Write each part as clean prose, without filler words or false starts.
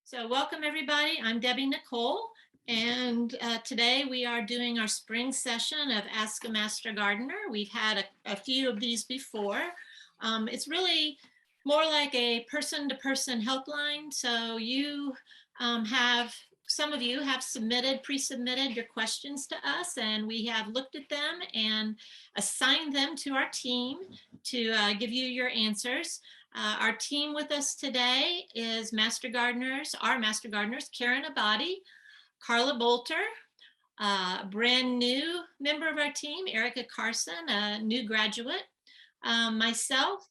So welcome everybody. I'm Debbie Nicole, and today we are doing our spring session of Ask a Master Gardener. We've had a few of these before. It's really more like a person-to-person helpline. So you some of you have pre-submitted your questions to us, and we have looked at them and assigned them to our team to give you your answers. Our team with us today is our Master Gardeners, Karen Abadi, Carla Bolter, brand new member of our team, Erica Carson, a new graduate, myself,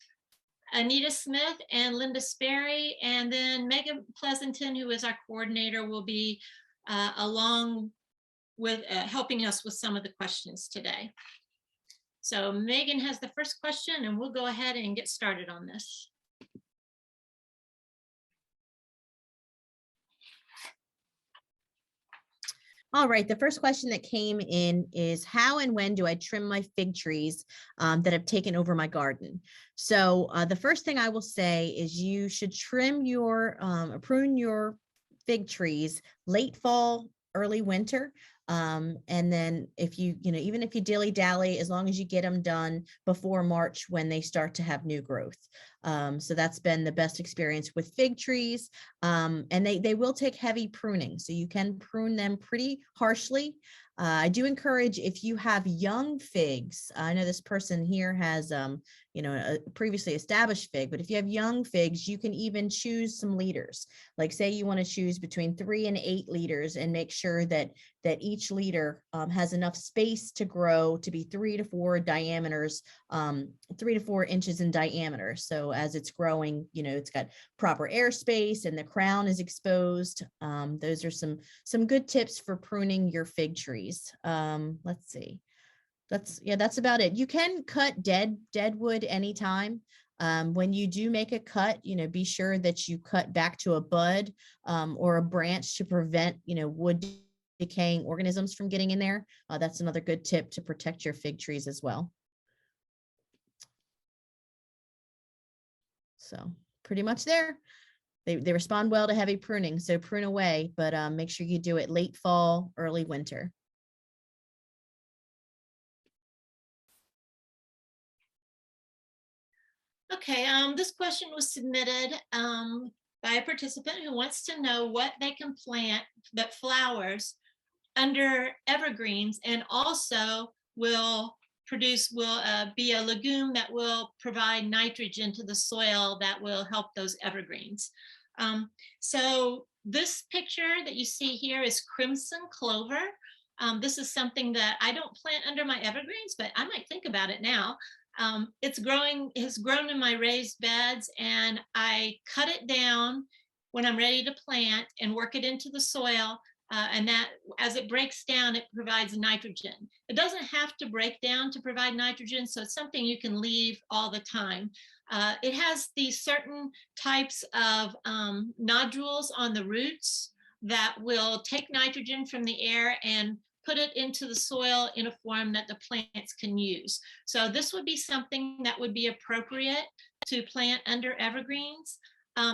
Anita Smith, and Linda Sperry, and then Megan Pleasanton, who is our coordinator, will be along with helping us with some of the questions today. So Megan has the first question, and we'll go ahead and get started on this. All right, the first question that came in is how and when do I trim my fig trees that have taken over my garden? So the first thing I will say is you should prune your fig trees late fall, early winter. And then if even if you dilly dally, as long as you get them done before March when they start to have new growth. So that's been the best experience with fig trees. And they will take heavy pruning. So you can prune them pretty harshly. I do encourage, if you have young figs, I know this person here has, a previously established fig, but if you have young figs, you can even choose some leaders. Like say you want to choose between 3 and 8 leaders and make sure that each leader has enough space to grow to be 3 to 4 diameters, 3 to 4 inches in diameter. So as it's growing, it's got proper airspace and the crown is exposed. Those are some good tips for pruning your fig trees. Let's see. That's about it. You can cut dead wood anytime. When you do make a cut, be sure that you cut back to a bud or a branch to prevent, wood decaying organisms from getting in there. That's another good tip to protect your fig trees as well. So pretty much there. They respond well to heavy pruning, so prune away, but make sure you do it late fall, early winter. Okay, this question was submitted by a participant who wants to know what they can plant that flowers under evergreens and also will be a legume that will provide nitrogen to the soil that will help those evergreens. So this picture that you see here is crimson clover. This is something that I don't plant under my evergreens, but I might think about it now. Has grown in my raised beds, and I cut it down when I'm ready to plant and work it into the soil. And that as it breaks down, it provides nitrogen. It doesn't have to break down to provide nitrogen, so it's something you can leave all the time. It has these certain types of nodules on the roots that will take nitrogen from the air and put it into the soil in a form that the plants can use. So this would be something that would be appropriate to plant under evergreens.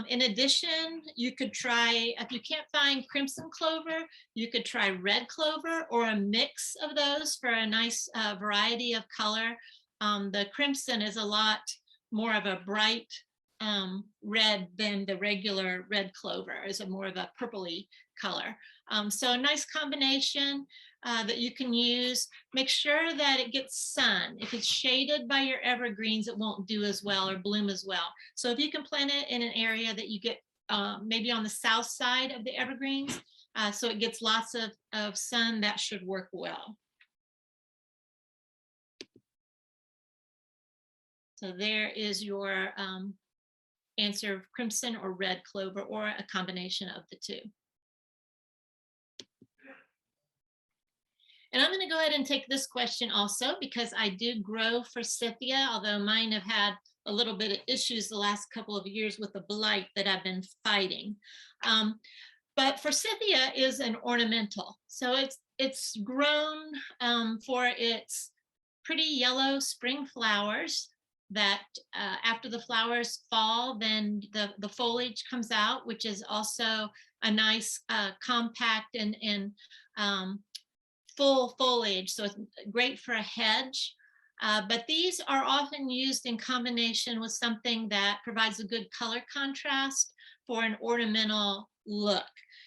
In addition, you could try, if you can't find crimson clover, you could try red clover or a mix of those for a nice variety of color. The crimson is a lot more of a bright red than the regular red clover. Is a more of a purpley color. So a nice combination that you can use. Make sure that it gets sun. If it's shaded by your evergreens, it won't do as well or bloom as well. So if you can plant it in an area that you get maybe on the south side of the evergreens, so it gets lots of sun, that should work well. So there is your answer of crimson or red clover, or a combination of the two. And I'm going to go ahead and take this question also, because I do grow forsythia, although mine have had a little bit of issues the last couple of years with the blight that I've been fighting. But forsythia is an ornamental. So it's grown for its pretty yellow spring flowers that after the flowers fall, then the foliage comes out, which is also a nice compact and full foliage. So it's great for a hedge. But these are often used in combination with something that provides a good color contrast for an ornamental look.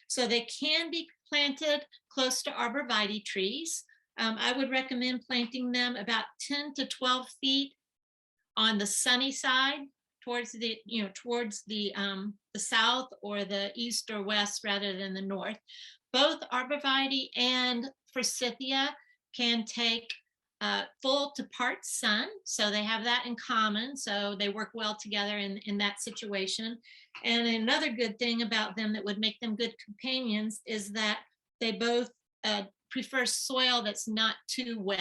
So they can be planted close to arborvitae trees. I would recommend planting them about 10 to 12 feet on the sunny side towards the south or the east or west rather than the north. Both arborvitae and forsythia can take full to part sun, so they have that in common, so they work well together in that situation. And another good thing about them that would make them good companions is that they both prefer soil that's not too wet.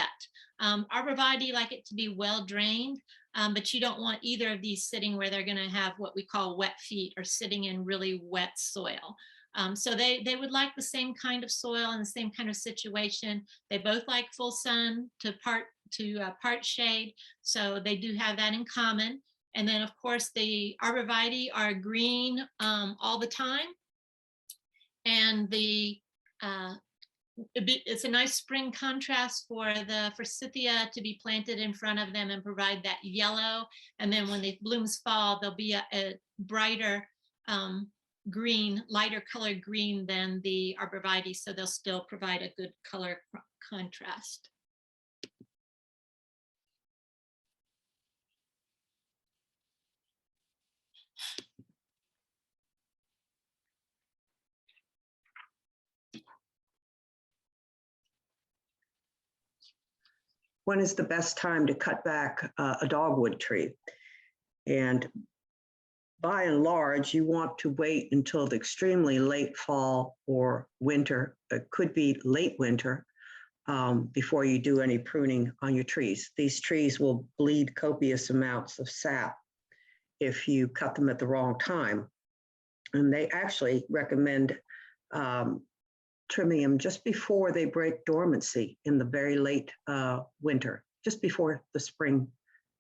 Arborvitae like it to be well drained, but you don't want either of these sitting where they're going to have what we call wet feet or sitting in really wet soil. So they would like the same kind of soil and the same kind of situation. They both like full sun to part shade, so they do have that in common. And then of course the arborvitae are green all the time, and it's a nice spring contrast for the forsythia to be planted in front of them and provide that yellow. And then when the blooms fall, there'll be a brighter green, lighter colored green than the arborvitae, so they'll still provide a good color contrast. When is the best time to cut back a dogwood tree? And by and large, you want to wait until the extremely late fall or winter. It could be late winter before you do any pruning on your trees. These trees will bleed copious amounts of sap if you cut them at the wrong time. And they actually recommend trimming them just before they break dormancy in the very late winter, just before the spring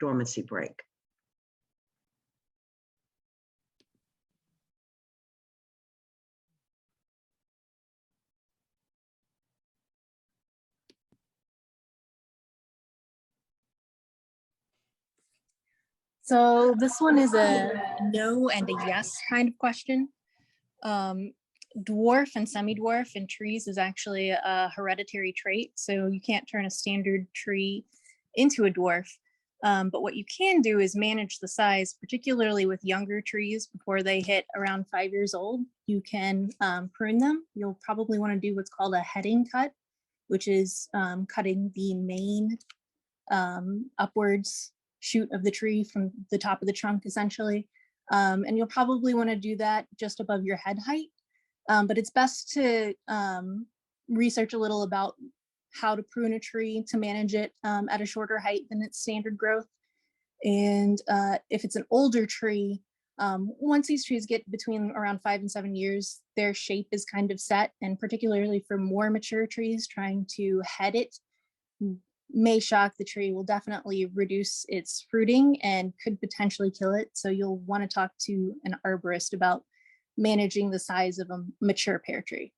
dormancy break. So this one is a no and a yes kind of question. Dwarf and semi-dwarf in trees is actually a hereditary trait, so you can't turn a standard tree into a dwarf. But what you can do is manage the size, particularly with younger trees before they hit around 5 years old. You can prune them. You'll probably want to do what's called a heading cut, which is cutting the main upwards shoot of the tree from the top of the trunk, essentially. And you'll probably want to do that just above your head height. But it's best to research a little about how to prune a tree to manage it at a shorter height than its standard growth. And if it's an older tree, once these trees get between around 5 and 7 years, their shape is kind of set. And particularly for more mature trees, trying to head it may shock the tree, will definitely reduce its fruiting and could potentially kill it. So you'll want to talk to an arborist about managing the size of a mature pear tree.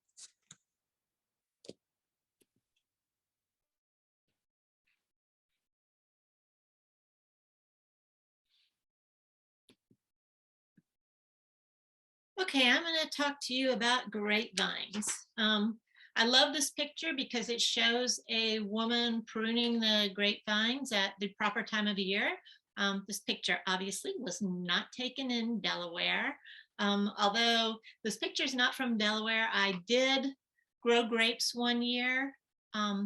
Okay, I'm going to talk to you about grapevines. I love this picture because it shows a woman pruning the grapevines at the proper time of year. This picture obviously was not taken in Delaware. Although this picture is not from Delaware, I did grow grapes one year. I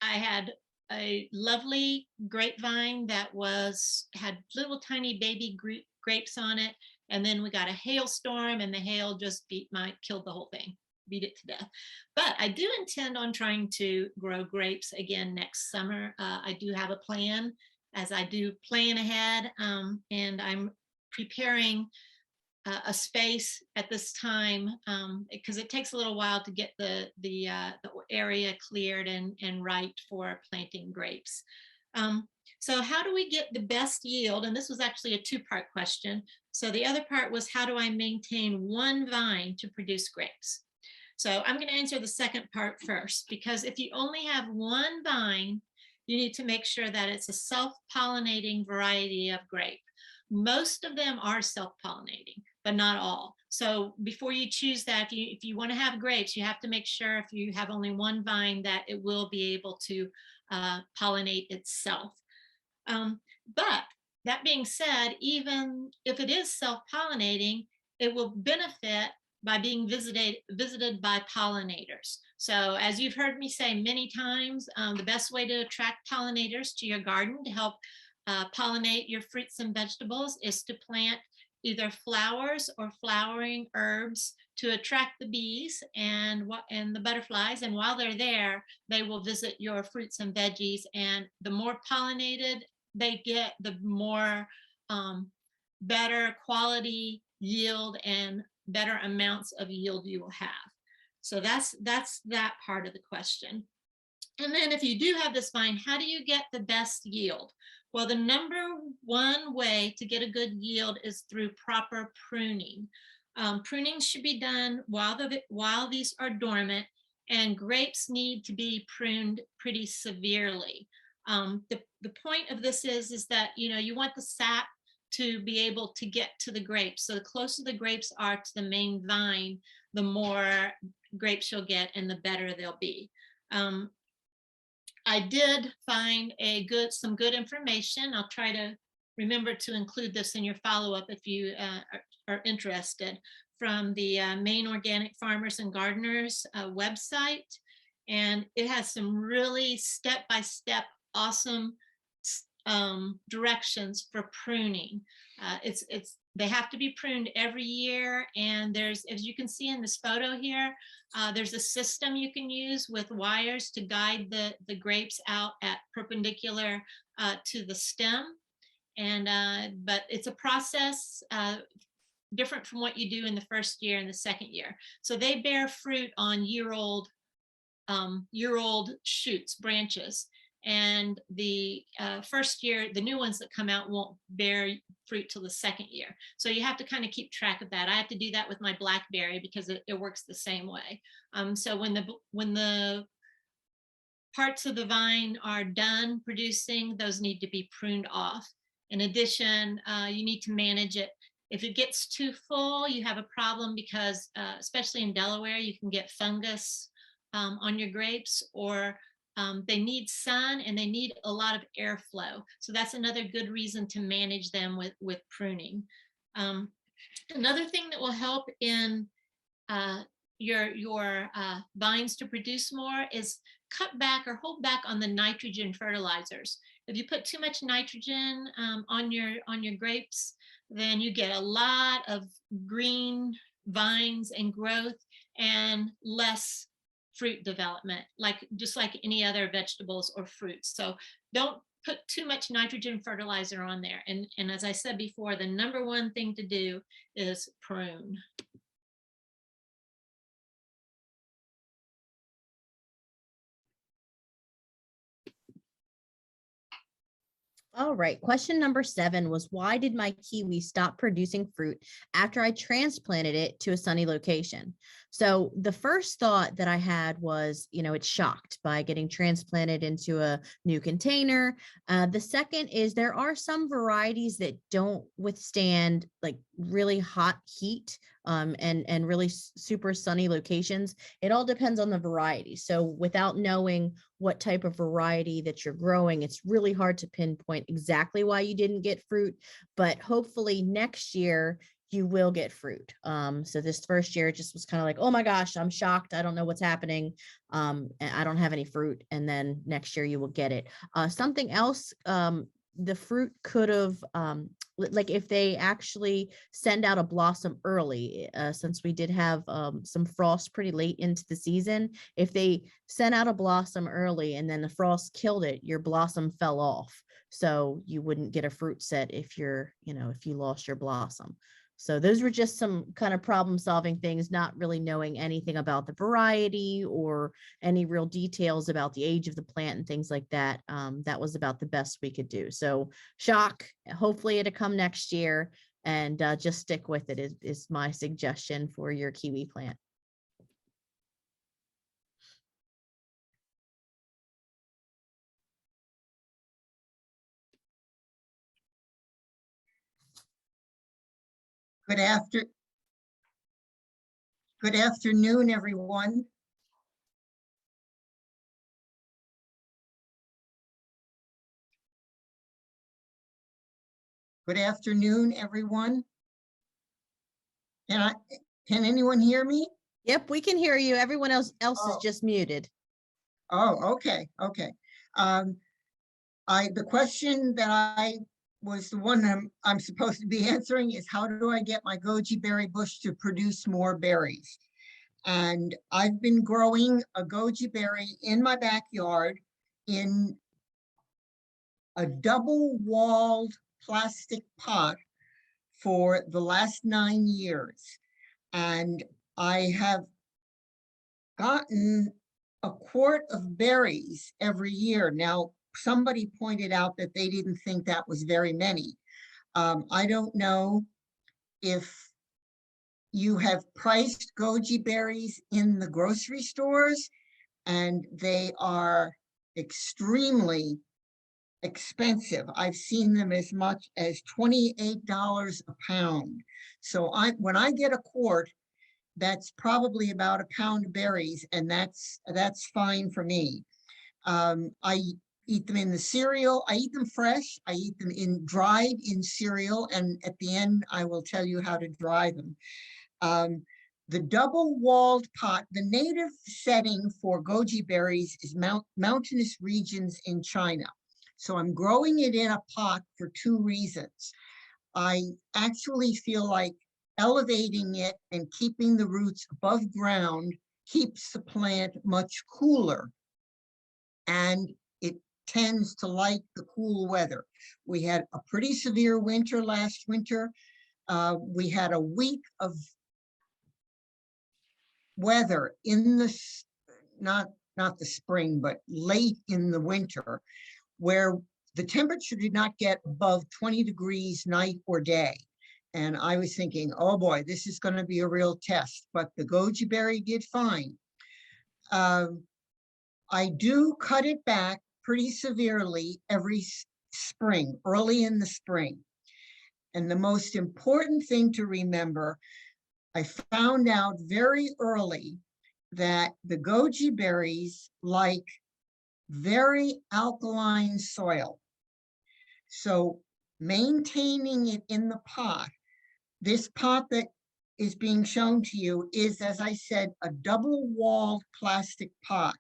had a lovely grapevine that had little tiny baby grapes on it. And then we got a hailstorm, and the hail just killed the whole thing, beat it to death. But I do intend on trying to grow grapes again next summer. I do have a plan, as I do plan ahead, and I'm preparing a space at this time because it takes a little while to get the area cleared and right for planting grapes. So how do we get the best yield? And this was actually a two-part question. So the other part was, how do I maintain one vine to produce grapes? So I'm going to answer the second part first, because if you only have one vine, you need to make sure that it's a self-pollinating variety of grape. Most of them are self-pollinating, but not all. So before you choose that, if you want to have grapes, you have to make sure, if you have only one vine, that it will be able to pollinate itself. But that being said, even if it is self-pollinating, it will benefit by being visited by pollinators. So as you've heard me say many times, the best way to attract pollinators to your garden to help pollinate your fruits and vegetables is to plant either flowers or flowering herbs to attract the bees and the butterflies. And while they're there, they will visit your fruits and veggies. And the more pollinated they get, the more better quality yield and better amounts of yield you will have. So that's that part of the question. And then if you do have this vine, how do you get the best yield? Well, the number one way to get a good yield is through proper pruning. Pruning should be done while these are dormant, and grapes need to be pruned pretty severely. The point of this is that, you know, you want the sap to be able to get to the grapes. So the closer the grapes are to the main vine, the more grapes you'll get and the better they'll be. I did find some good information. I'll try to remember to include this in your follow-up if you are interested, from the Maine Organic Farmers and Gardeners website. And it has some really step-by-step awesome directions for pruning. They have to be pruned every year, and there's, as you can see in this photo here, there's a system you can use with wires to guide the grapes out at perpendicular to the stem. And but it's a process different from what you do in the first year and the second year. So they bear fruit on year-old shoots, branches. And the first year, the new ones that come out won't bear fruit till the second year. So you have to kind of keep track of that. I have to do that with my blackberry because it works the same way. So when the parts of the vine are done producing, those need to be pruned off. In addition, you need to manage it. If it gets too full, you have a problem because, especially in Delaware, you can get fungus on your grapes, or they need sun and they need a lot of airflow. So that's another good reason to manage them with pruning. Another thing that will help in your vines to produce more is cut back or hold back on the nitrogen fertilizers. If you put too much nitrogen on your grapes, then you get a lot of green vines and growth and less fruit development, just like any other vegetables or fruits. So don't put too much nitrogen fertilizer on there. And as I said before, the number one thing to do is prune. All right. Question number 7 was, why did my kiwi stop producing fruit after I transplanted it to a sunny location? So the first thought that I had was, it's shocked by getting transplanted into a new container. The second is there are some varieties that don't withstand like really hot heat and really super sunny locations. It all depends on the variety. So without knowing what type of variety that you're growing, it's really hard to pinpoint exactly why you didn't get fruit, but hopefully next year you will get fruit. So this first year it just was kind of like, oh my gosh, I'm shocked. I don't know what's happening. And I don't have any fruit. And then next year you will get it. Something else, the fruit could have, like if they actually send out a blossom early, since we did have some frost pretty late into the season, if they sent out a blossom early and then the frost killed it, your blossom fell off. So you wouldn't get a fruit set if if you lost your blossom. So those were just some kind of problem solving things, not really knowing anything about the variety or any real details about the age of the plant and things like that. That was about the best we could do. So shock, hopefully it'll come next year, and just stick with it is my suggestion for your kiwi plant. Good afternoon, everyone. Good afternoon, everyone. Can anyone hear me? Yep, we can hear you. Everyone else is Oh. just muted. Oh, okay, okay. The question that I was the one I'm supposed to be answering is, how do I get my goji berry bush to produce more berries? And I've been growing a goji berry in my backyard in a double-walled plastic pot for the last 9 years. And I have gotten a quart of berries every year. Now, somebody pointed out that they didn't think that was very many. I don't know if you have priced goji berries in the grocery stores, and they are extremely expensive. I've seen them as much as $28 a pound. So when I get a quart, that's probably about a pound of berries, and that's fine for me. I eat them in the cereal. I eat them fresh. I eat them dried in cereal, and at the end, I will tell you how to dry them. The double-walled pot, the native setting for goji berries is mountainous regions in China. So I'm growing it in a pot for 2 reasons. I actually feel like elevating it and keeping the roots above ground keeps the plant much cooler, and it tends to like the cool weather. We had a pretty severe winter last winter. We had a week of weather in the, not the spring, but late in the winter, where the temperature did not get above 20 degrees night or day. And I was thinking, oh boy, this is going to be a real test, but the goji berry did fine. I do cut it back pretty severely every spring, early in the spring. And the most important thing to remember, I found out very early that the goji berries like very alkaline soil. So maintaining it in the pot, this pot that is being shown to you is, as I said, a double-walled plastic pot.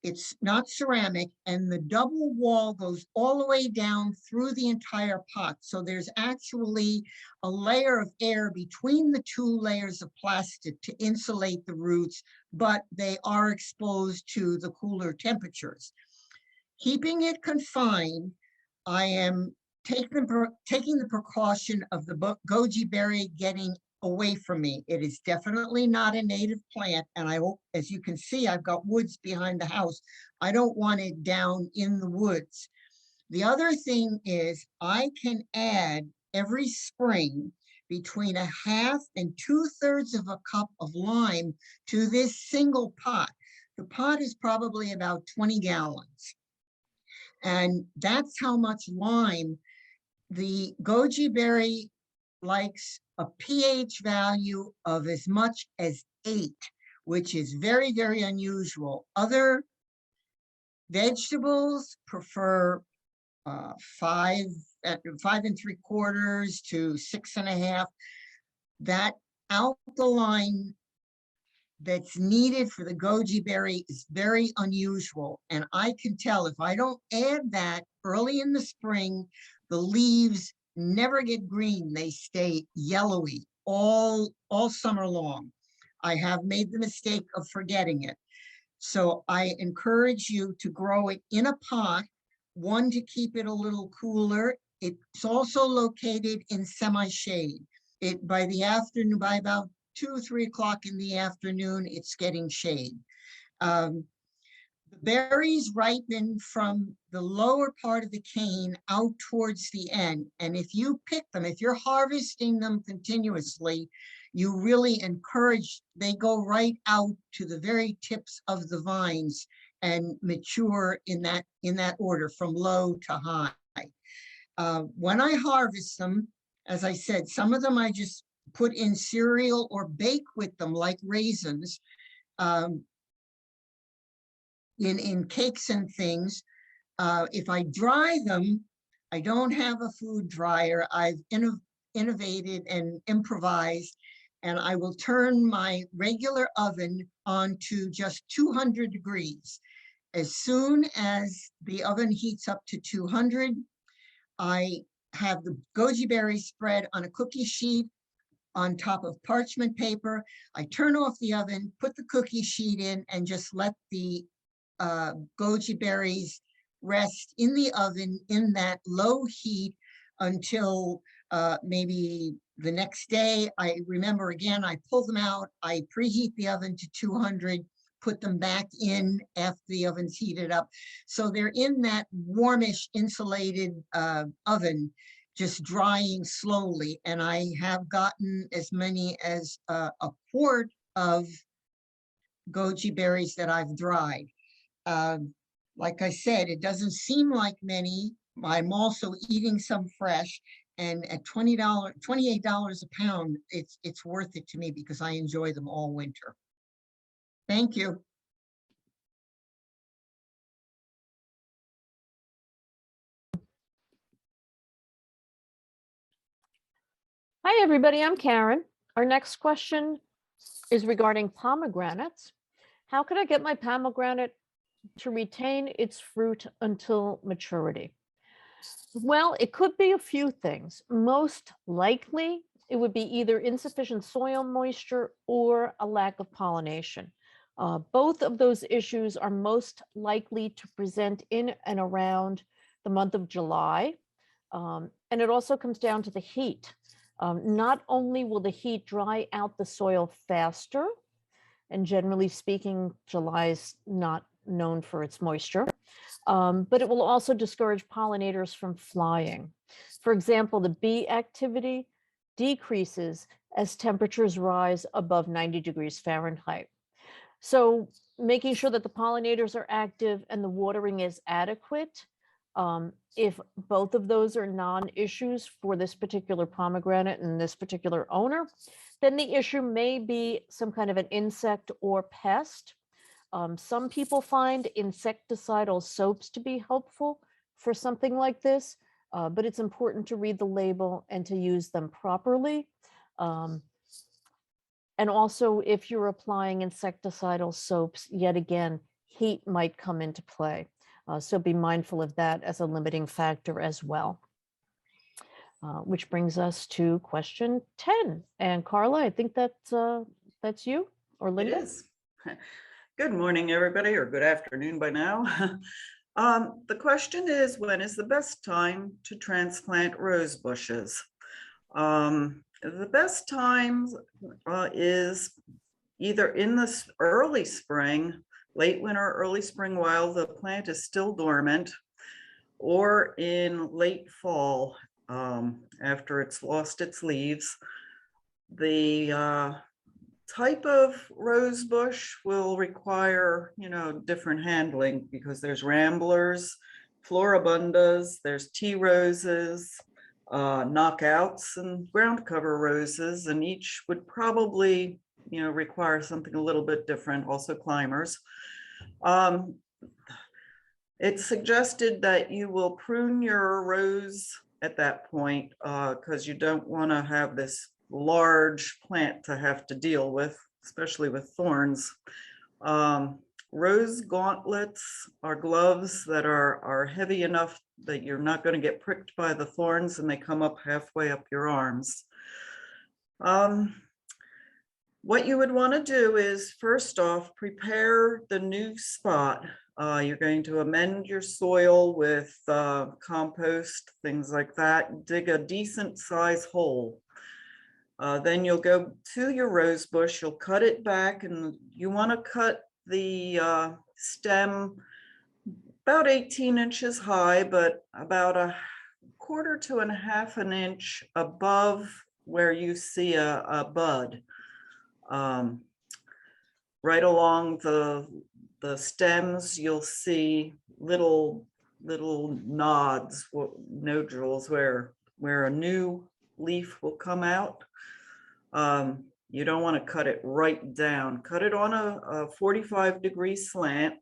It's not ceramic, and the double wall goes all the way down through the entire pot. So there's actually a layer of air between the 2 layers of plastic to insulate the roots, but they are exposed to the cooler temperatures. Keeping it confined, I am taking the precaution of the goji berry getting away from me. It is definitely not a native plant, and I hope, as you can see, I've got woods behind the house. I don't want it down in the woods. The other thing is, I can add every spring between 1/2 and 2/3 of a cup of lime to this single pot. The pot is probably about 20 gallons. And that's how much lime the goji berry likes. A pH value of as much as 8, which is very, very unusual. Other vegetables prefer 5 3/4 to 6.5. That alkaline that's needed for the goji berry is very unusual. And I can tell if I don't add that early in the spring, the leaves never get green. They stay yellowy all summer long. I have made the mistake of forgetting it. So I encourage you to grow it in a pot, one, to keep it a little cooler. It's also located in semi-shade. by the afternoon, by about 2 or 3 o'clock in the afternoon, it's getting shade. The berries ripen from the lower part of the cane out towards the end. And if you pick them, if you're harvesting them continuously, you really encourage, they go right out to the very tips of the vines and mature in that order from low to high. When I harvest them, as I said, some of them I just put in cereal or bake with them like raisins. In cakes and things. If I dry them, I don't have a food dryer. I've innovated and improvised, and I will turn my regular oven on to just 200 degrees. As soon as the oven heats up to 200, I have the goji berries spread on a cookie sheet on top of parchment paper. I turn off the oven, put the cookie sheet in, and just let the goji berries rest in the oven in that low heat until maybe the next day. I remember again, I pull them out, I preheat the oven to 200, put them back in after the oven's heated up. So they're in that warmish insulated oven, just drying slowly. And I have gotten as many as a quart of goji berries that I've dried. Like I said, it doesn't seem like many. I'm also eating some fresh, and at $28 a pound, it's worth it to me because I enjoy them all winter. Thank you. Hi, everybody. I'm Karen. Our next question is regarding pomegranates. How can I get my pomegranate to retain its fruit until maturity? Well, it could be a few things. Most likely, it would be either insufficient soil moisture or a lack of pollination. Both of those issues are most likely to present in and around the month of July. And it also comes down to the heat. Not only will the heat dry out the soil faster, and generally speaking, July is not known for its moisture, but it will also discourage pollinators from flying. For example, the bee activity decreases as temperatures rise above 90 degrees Fahrenheit. So making sure that the pollinators are active and the watering is adequate. If both of those are non-issues for this particular pomegranate and this particular owner, then the issue may be some kind of an insect or pest. Some people find insecticidal soaps to be helpful for something like this, but it's important to read the label and to use them properly. And also, if you're applying insecticidal soaps, yet again, heat might come into play. So be mindful of that as a limiting factor as well. Which brings us to question 10. And Carla, I think that's you or Linda. It is. Good morning, everybody, or good afternoon by now. The question is, when is the best time to transplant rose bushes? The best time is either in the early spring, late winter, early spring, while the plant is still dormant, or in late fall, after it's lost its leaves. The type of rose bush will require, different handling because there's ramblers, floribundas, there's tea roses, knockouts, and ground cover roses, and each would probably, require something a little bit different, also climbers. It's suggested that you will prune your rose at that point because you don't want to have this large plant to have to deal with, especially with thorns. Rose gauntlets are gloves that are heavy enough that you're not going to get pricked by the thorns, and they come up halfway up your arms. What you would want to do is, first off, prepare the new spot. You're going to amend your soil with compost, things like that. Dig a decent size hole. Then you'll go to your rose bush, you'll cut it back, and you want to cut the stem about 18 inches high, but about a quarter to a half an inch above where you see a bud. Right along the stems, you'll see little nods, nodules where a new leaf will come out. You don't want to cut it right down. Cut it on a 45-degree slant,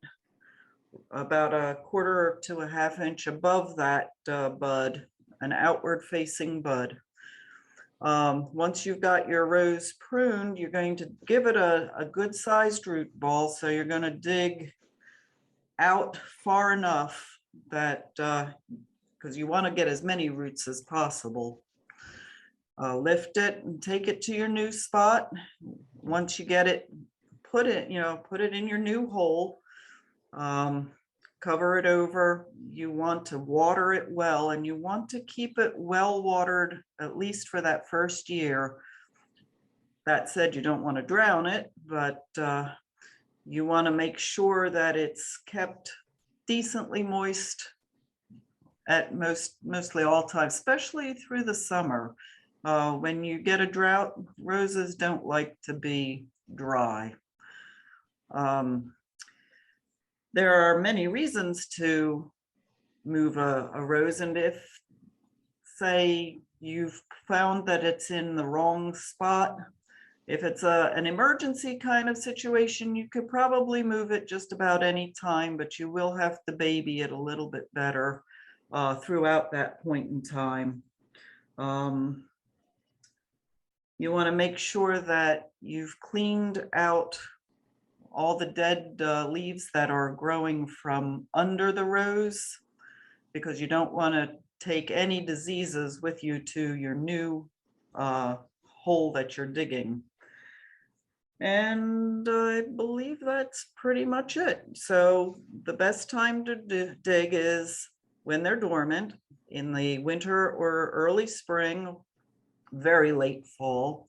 about a quarter to a half inch above that bud, an outward facing bud. Once you've got your rose pruned, you're going to give it a good sized root ball. So you're going to dig out far enough that, because you want to get as many roots as possible. Lift it and take it to your new spot. Once you get it, put it in your new hole. Cover it over. You want to water it well, and you want to keep it well watered, at least for that first year. That said, you don't want to drown it, but you want to make sure that it's kept decently moist at mostly all times, especially through the summer. When you get a drought, roses don't like to be dry. There are many reasons to move a rose, and if, say, you've found that it's in the wrong spot, if it's an emergency kind of situation, you could probably move it just about any time, but you will have to baby it a little bit better throughout that point in time. You want to make sure that you've cleaned out all the dead leaves that are growing from under the rose, because you don't want to take any diseases with you to your new hole that you're digging. And I believe that's pretty much it. So the best time to dig is when they're dormant, in the winter or early spring, very late fall.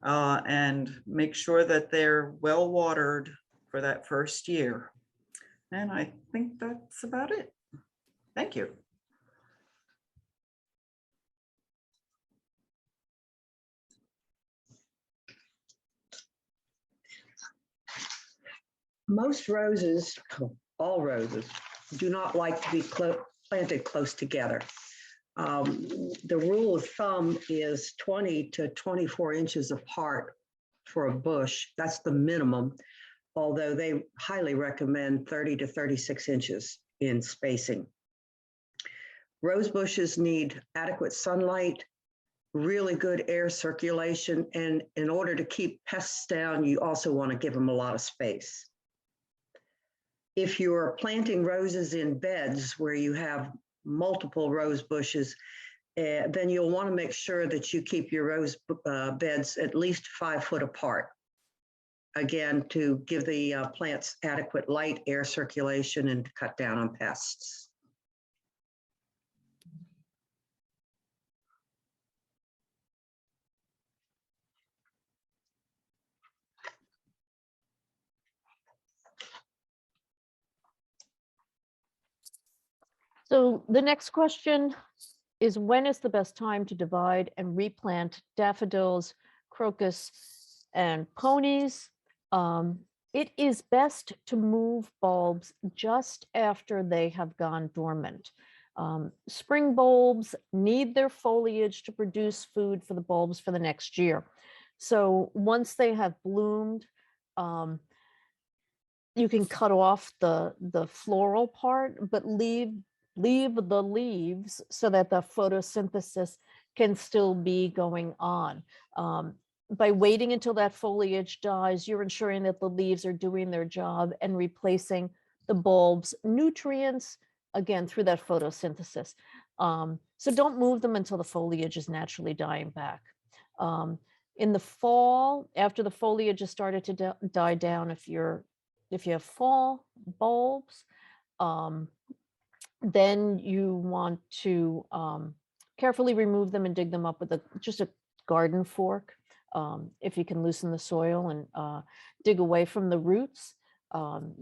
And make sure that they're well watered for that first year. And I think that's about it. Thank you. Most roses, all roses, do not like to be planted close together. The rule of thumb is 20 to 24 inches apart for a bush. That's the minimum, although they highly recommend 30 to 36 inches in spacing. Rose bushes need adequate sunlight, really good air circulation, and in order to keep pests down, you also want to give them a lot of space. If you're planting roses in beds where you have multiple rose bushes, then you'll want to make sure that you keep your rose beds at least 5 foot apart. Again, to give the plants adequate light, air circulation, and to cut down on pests. So the next question is, when is the best time to divide and replant daffodils, crocus, and ponies? It is best to move bulbs just after they have gone dormant. Spring bulbs need their foliage to produce food for the bulbs for the next year. So once they have bloomed, you can cut off the floral part, but leave the leaves so that the photosynthesis can still be going on. By waiting until that foliage dies, you're ensuring that the leaves are doing their job and replacing the bulb's nutrients, again, through that photosynthesis. So don't move them until the foliage is naturally dying back. In the fall, after the foliage has started to die down, if you have fall bulbs, then you want to carefully remove them and dig them up with just a garden fork. If you can loosen the soil and dig away from the roots,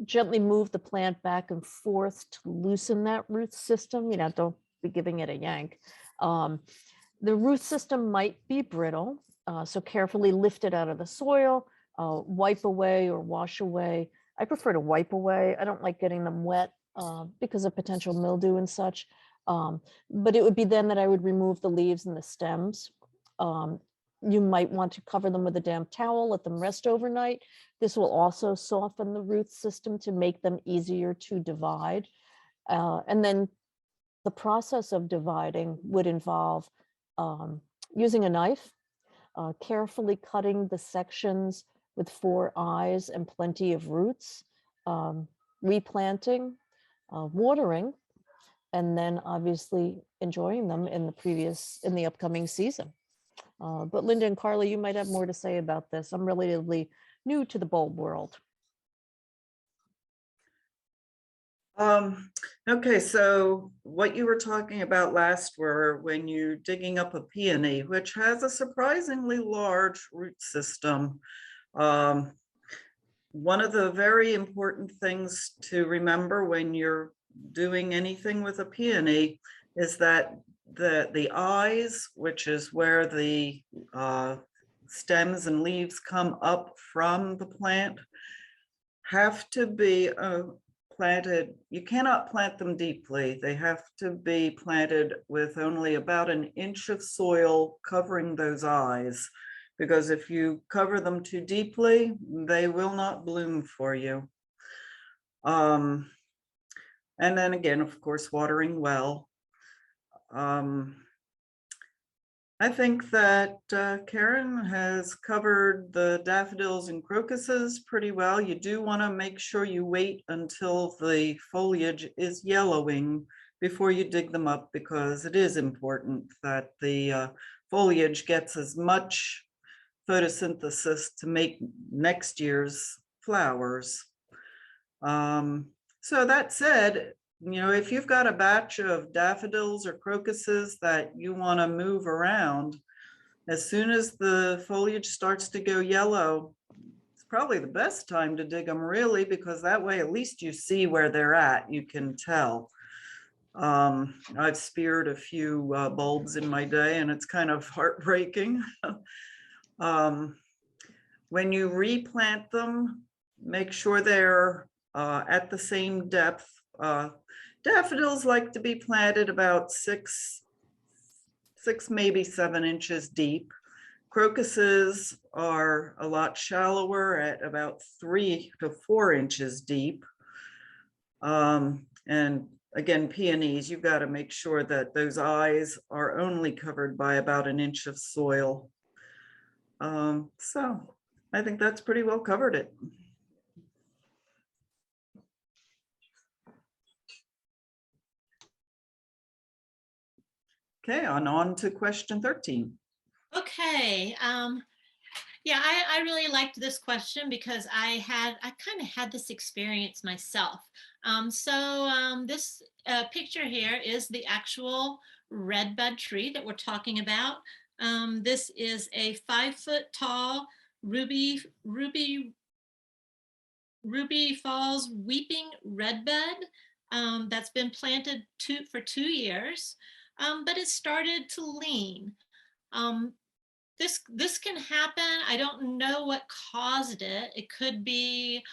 gently move the plant back and forth to loosen that root system. You know, don't be giving it a yank. The root system might be brittle, so carefully lift it out of the soil, wipe away or wash away. I prefer to wipe away. I don't like getting them wet because of potential mildew and such. But it would be then that I would remove the leaves and the stems. You might want to cover them with a damp towel, let them rest overnight. This will also soften the root system to make them easier to divide. And then the process of dividing would involve using a knife, carefully cutting the sections with 4 eyes and plenty of roots, replanting, watering, and then obviously enjoying them in the upcoming season. But Linda and Carly, you might have more to say about this. I'm relatively new to the bulb world. Okay, so what you were talking about last were when you're digging up a peony, which has a surprisingly large root system. One of the very important things to remember when you're doing anything with a peony is that the eyes, which is where the stems and leaves come up from the plant, have to be planted. You cannot plant them deeply. They have to be planted with only about an inch of soil covering those eyes, because if you cover them too deeply, they will not bloom for you. And then again, of course, watering well. I think that Karen has covered the daffodils and crocuses pretty well. You do want to make sure you wait until the foliage is yellowing before you dig them up, because it is important that the foliage gets as much photosynthesis to make next year's flowers. So that said, you know, if you've got a batch of daffodils or crocuses that you want to move around, as soon as the foliage starts to go yellow, it's probably the best time to dig them, really, because that way at least you see where they're at. You can tell. I've speared a few bulbs in my day, and it's kind of heartbreaking. When you replant them, make sure they're at the same depth. Daffodils like to be planted about 6, maybe 7 inches deep. Crocuses are a lot shallower at about 3 to 4 inches deep. And again, peonies, you've got to make sure that those eyes are only covered by about an inch of soil. So I think that's pretty well covered it. Okay, on to question 13. Okay. Yeah, I really liked this question because I kind of had this experience myself. This picture here is the actual redbud tree that we're talking about. This is a 5-foot tall Ruby Falls weeping redbud that's been planted for 2 years, but it started to lean. This can happen. I don't know what caused it. It could be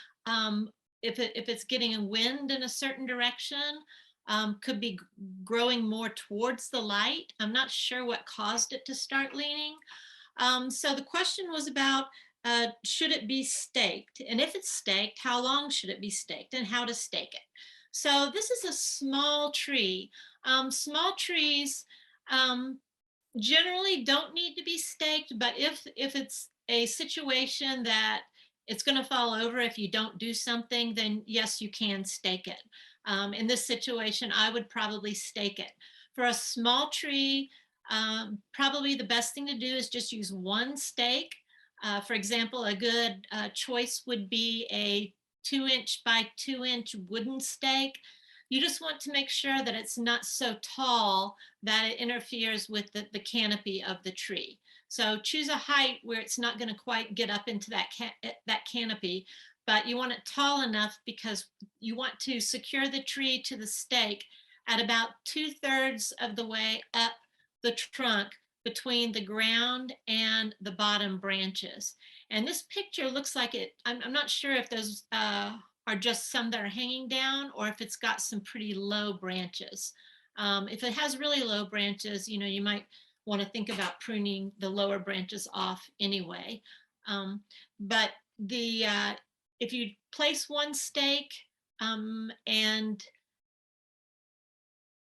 if it's getting a wind in a certain direction, could be growing more towards the light. I'm not sure what caused it to start leaning. So the question was about should it be staked? And if it's staked, how long should it be staked and how to stake it? So this is a small tree. Small trees generally don't need to be staked, but if it's a situation that it's going to fall over if you don't do something, then yes, you can stake it. In this situation, I would probably stake it. For a small tree, probably the best thing to do is just use one stake. For example, a good choice would be a 2-inch by 2-inch wooden stake. You just want to make sure that it's not so tall that it interferes with the canopy of the tree. So choose a height where it's not going to quite get up into that canopy, but you want it tall enough because you want to secure the tree to the stake at about 2/3 of the way up the trunk between the ground and the bottom branches. And this picture looks like it, I'm not sure if those are just some that are hanging down or if it's got some pretty low branches. If it has really low branches, you might want to think about pruning the lower branches off anyway. But if you place one stake and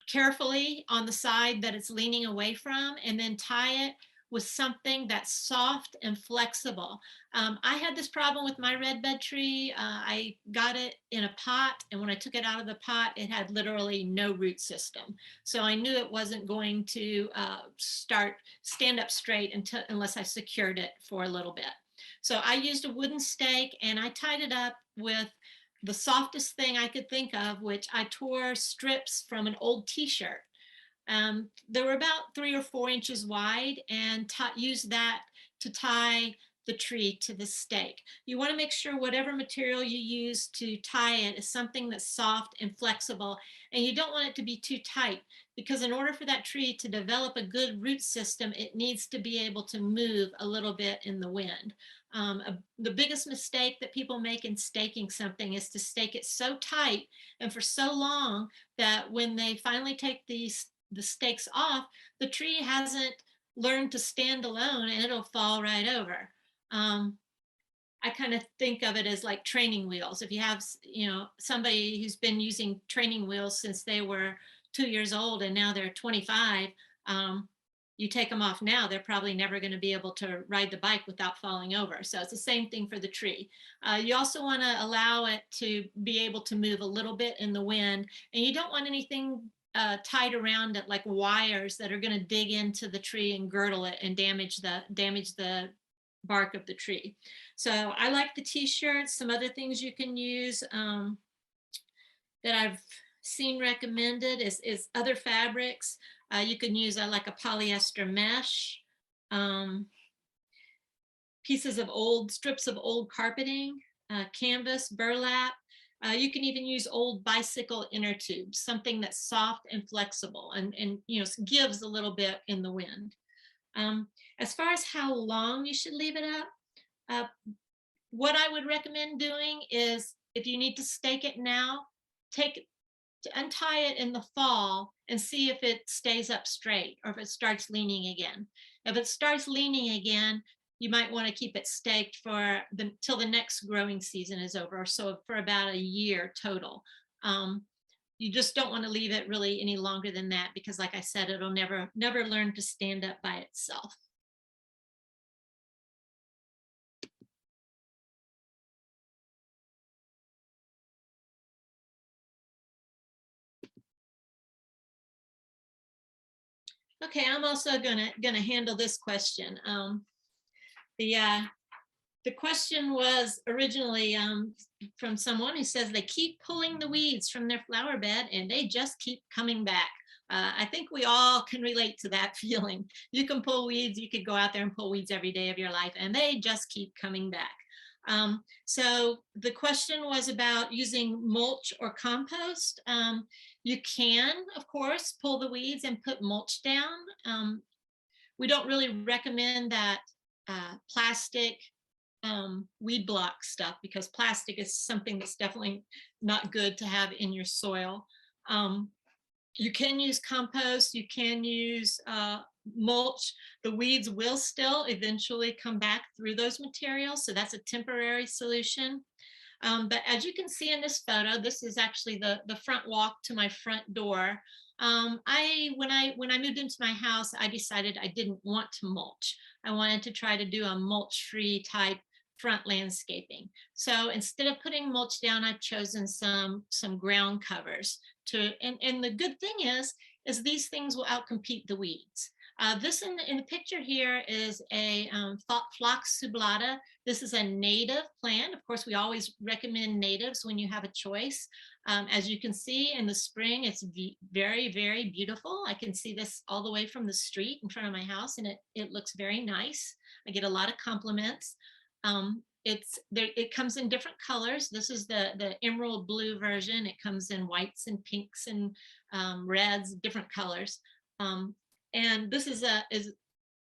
carefully on the side that it's leaning away from, and then tie it with something that's soft and flexible. I had this problem with my red bed tree. I got it in a pot, and when I took it out of the pot, it had literally no root system. So I knew it wasn't going to stand up straight unless I secured it for a little bit. So I used a wooden stake and I tied it up with the softest thing I could think of, which I tore strips from an old t-shirt. They were about 3 or 4 inches wide, and used that to tie the tree to the stake. You want to make sure whatever material you use to tie it is something that's soft and flexible, and you don't want it to be too tight, because in order for that tree to develop a good root system, it needs to be able to move a little bit in the wind. The biggest mistake that people make in staking something is to stake it so tight and for so long that when they finally take the stakes off, the tree hasn't learned to stand alone and it'll fall right over. I kind of think of it as like training wheels. If you have, somebody who's been using training wheels since they were 2 years old and now they're 25, you take them off now, they're probably never going to be able to ride the bike without falling over. So it's the same thing for the tree. You also want to allow it to be able to move a little bit in the wind, and you don't want anything tied around it like wires that are going to dig into the tree and girdle it and damage the bark of the tree. So I like the t-shirts. Some other things you can use that I've seen recommended is other fabrics. You can use like a polyester mesh, strips of old carpeting, canvas, burlap. You can even use old bicycle inner tubes, something that's soft and flexible and gives a little bit in the wind. As far as how long you should leave it up, what I would recommend doing is, if you need to stake it now, untie it in the fall and see if it stays up straight or if it starts leaning again. If it starts leaning again, you might want to keep it staked till the next growing season is over, so for about a year total. You just don't want to leave it really any longer than that, because like I said, it'll never learn to stand up by itself. Okay, I'm also gonna handle this question. The question was originally from someone who says they keep pulling the weeds from their flower bed and they just keep coming back. I think we all can relate to that feeling. You can pull weeds, you could go out there and pull weeds every day of your life, and they just keep coming back. So the question was about using mulch or compost. You can, of course, pull the weeds and put mulch down. We don't really recommend that plastic weed block stuff, because plastic is something that's definitely not good to have in your soil. You can use compost, you can use mulch. The weeds will still eventually come back through those materials, so that's a temporary solution. But as you can see in this photo, this is actually the front walk to my front door. When I moved into my house, I decided I didn't want to mulch. I wanted to try to do a mulch-free type front landscaping. So instead of putting mulch down, I've chosen some ground covers and the good thing is these things will outcompete the weeds. This in the picture here is a Phlox subulata. This is a native plant. Of course, we always recommend natives when you have a choice. As you can see in the spring, it's very, very beautiful. I can see this all the way from the street in front of my house, and it looks very nice. I get a lot of compliments. It comes in different colors. This is the emerald blue version. It comes in whites and pinks and reds, different colors. And this is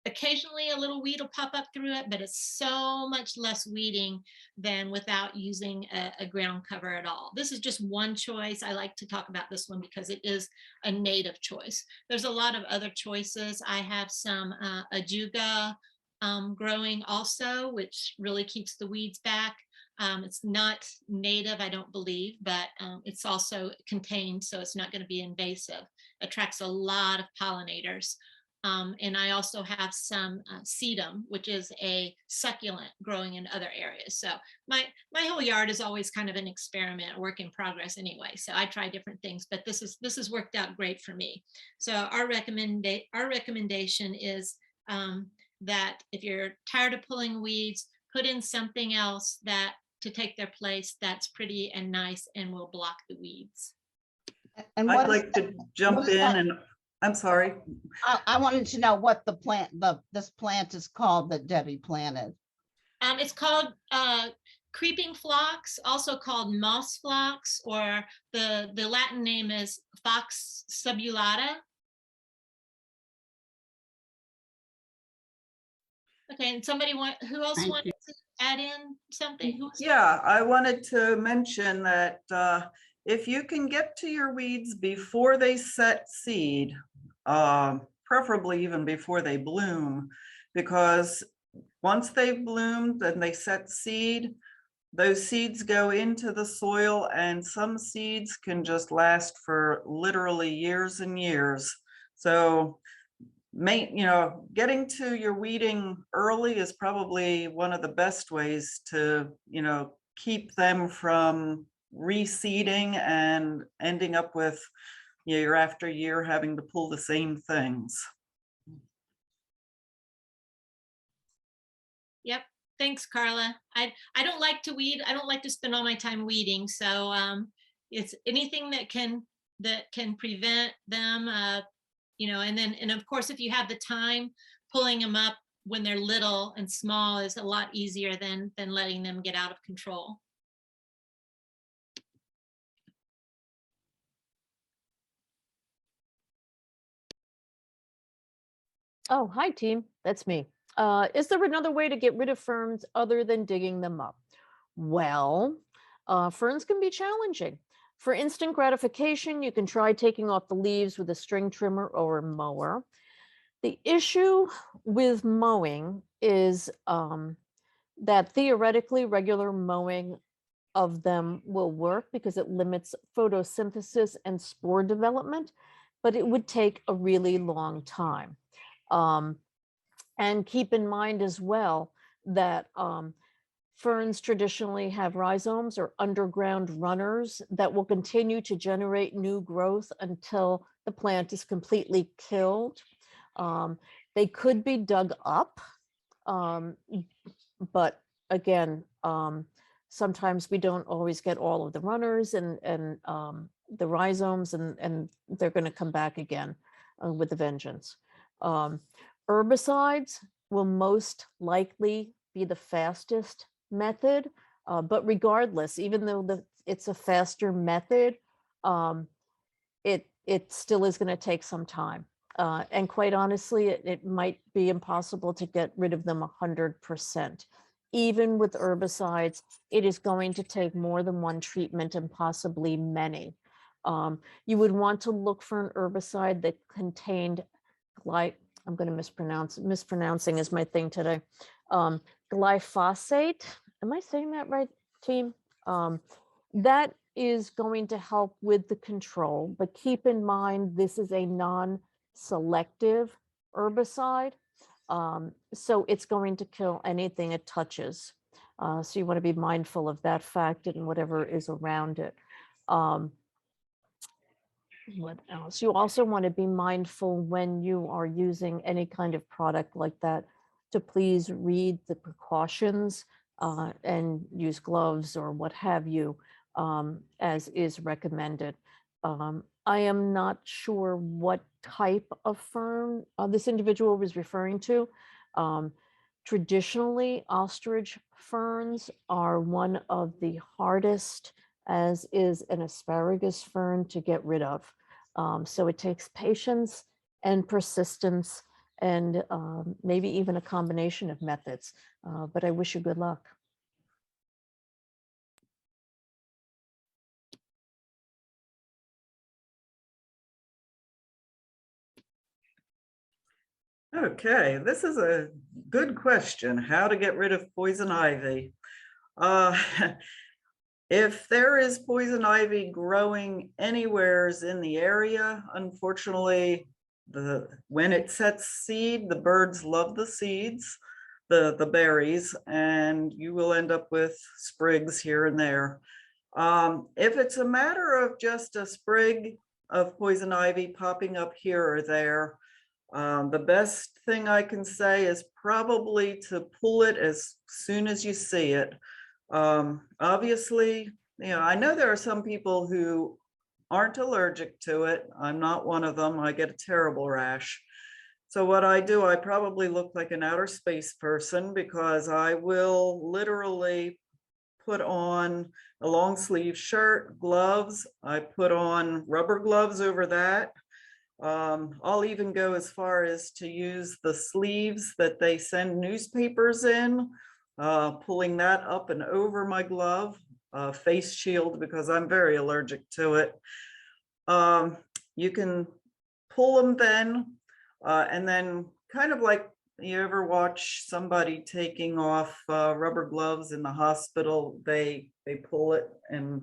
occasionally a little weed will pop up through it, but it's so much less weeding than without using a ground cover at all. This is just one choice. I like to talk about this one because it is a native choice. There's a lot of other choices. I have some ajuga growing also, which really keeps the weeds back. It's not native, I don't believe, but it's also contained, so it's not going to be invasive. Attracts a lot of pollinators. And I also have some sedum, which is a succulent growing in other areas. So my whole yard is always kind of an experiment, a work in progress anyway. So I try different things, but this has worked out great for me. So our recommendation is that if you're tired of pulling weeds, put in something else to take their place that's pretty and nice and will block the weeds. And I'd like to jump in and, I'm sorry. I wanted to know what this plant is called that Debbie planted. It's called creeping phlox, also called moss phlox, or the Latin name is Phlox subulata. Okay, and who else wanted to add in something? Yeah, I wanted to mention that if you can get to your weeds before they set seed, preferably even before they bloom, because once they've bloomed and they set seed, those seeds go into the soil, and some seeds can just last for literally years and years. So getting to your weeding early is probably one of the best ways to, keep them from reseeding and ending up with year after year having to pull the same things. Yep. Thanks, Carla. I don't like to weed. I don't like to spend all my time weeding. So it's anything that can prevent them, and of course, if you have the time, pulling them up when they're little and small is a lot easier than letting them get out of control. Oh, hi team, that's me. Is there another way to get rid of ferns other than digging them up? Well, ferns can be challenging. For instant gratification, you can try taking off the leaves with a string trimmer or a mower. The issue with mowing is that theoretically regular mowing of them will work because it limits photosynthesis and spore development, but it would take a really long time. And keep in mind as well that ferns traditionally have rhizomes or underground runners that will continue to generate new growth until the plant is completely killed. They could be dug up, but again, sometimes we don't always get all of the runners and the rhizomes, and they're going to come back again with a vengeance. Herbicides will most likely be the fastest method, but regardless, even though it's a faster method, it still is going to take some time. And quite honestly, it might be impossible to get rid of them 100%. Even with herbicides, it is going to take more than one treatment and possibly many. You would want to look for an herbicide that contained I'm going to mispronouncing is my thing today. Glyphosate. Am I saying that right, team? That is going to help with the control, but keep in mind, this is a non-selective herbicide. So it's going to kill anything it touches. So you want to be mindful of that fact and whatever is around it. What else? You also want to be mindful when you are using any kind of product like that to please read the precautions and use gloves or what have you, as is recommended. I am not sure what type of fern this individual was referring to. Traditionally, ostrich ferns are one of the hardest, as is an asparagus fern, to get rid of. So it takes patience and persistence and maybe even a combination of methods. But I wish you good luck. Okay, this is a good question. How to get rid of poison ivy? Uh, if there is poison ivy growing anywheres in the area, unfortunately, when it sets seed, the birds love the seeds, the berries, and you will end up with sprigs here and there. If it's a matter of just a sprig of poison ivy popping up here or there, the best thing I can say is probably to pull it as soon as you see it. Obviously, I know there are some people who aren't allergic to it. I'm not one of them. I get a terrible rash. So what I do, I probably look like an outer space person because I will literally put on a long sleeve shirt, gloves. I put on rubber gloves over that. I'll even go as far as to use the sleeves that they send newspapers in, pulling that up and over my glove, face shield, because I'm very allergic to it. You can pull them then, and then kind of like you ever watch somebody taking off rubber gloves in the hospital, they pull it. And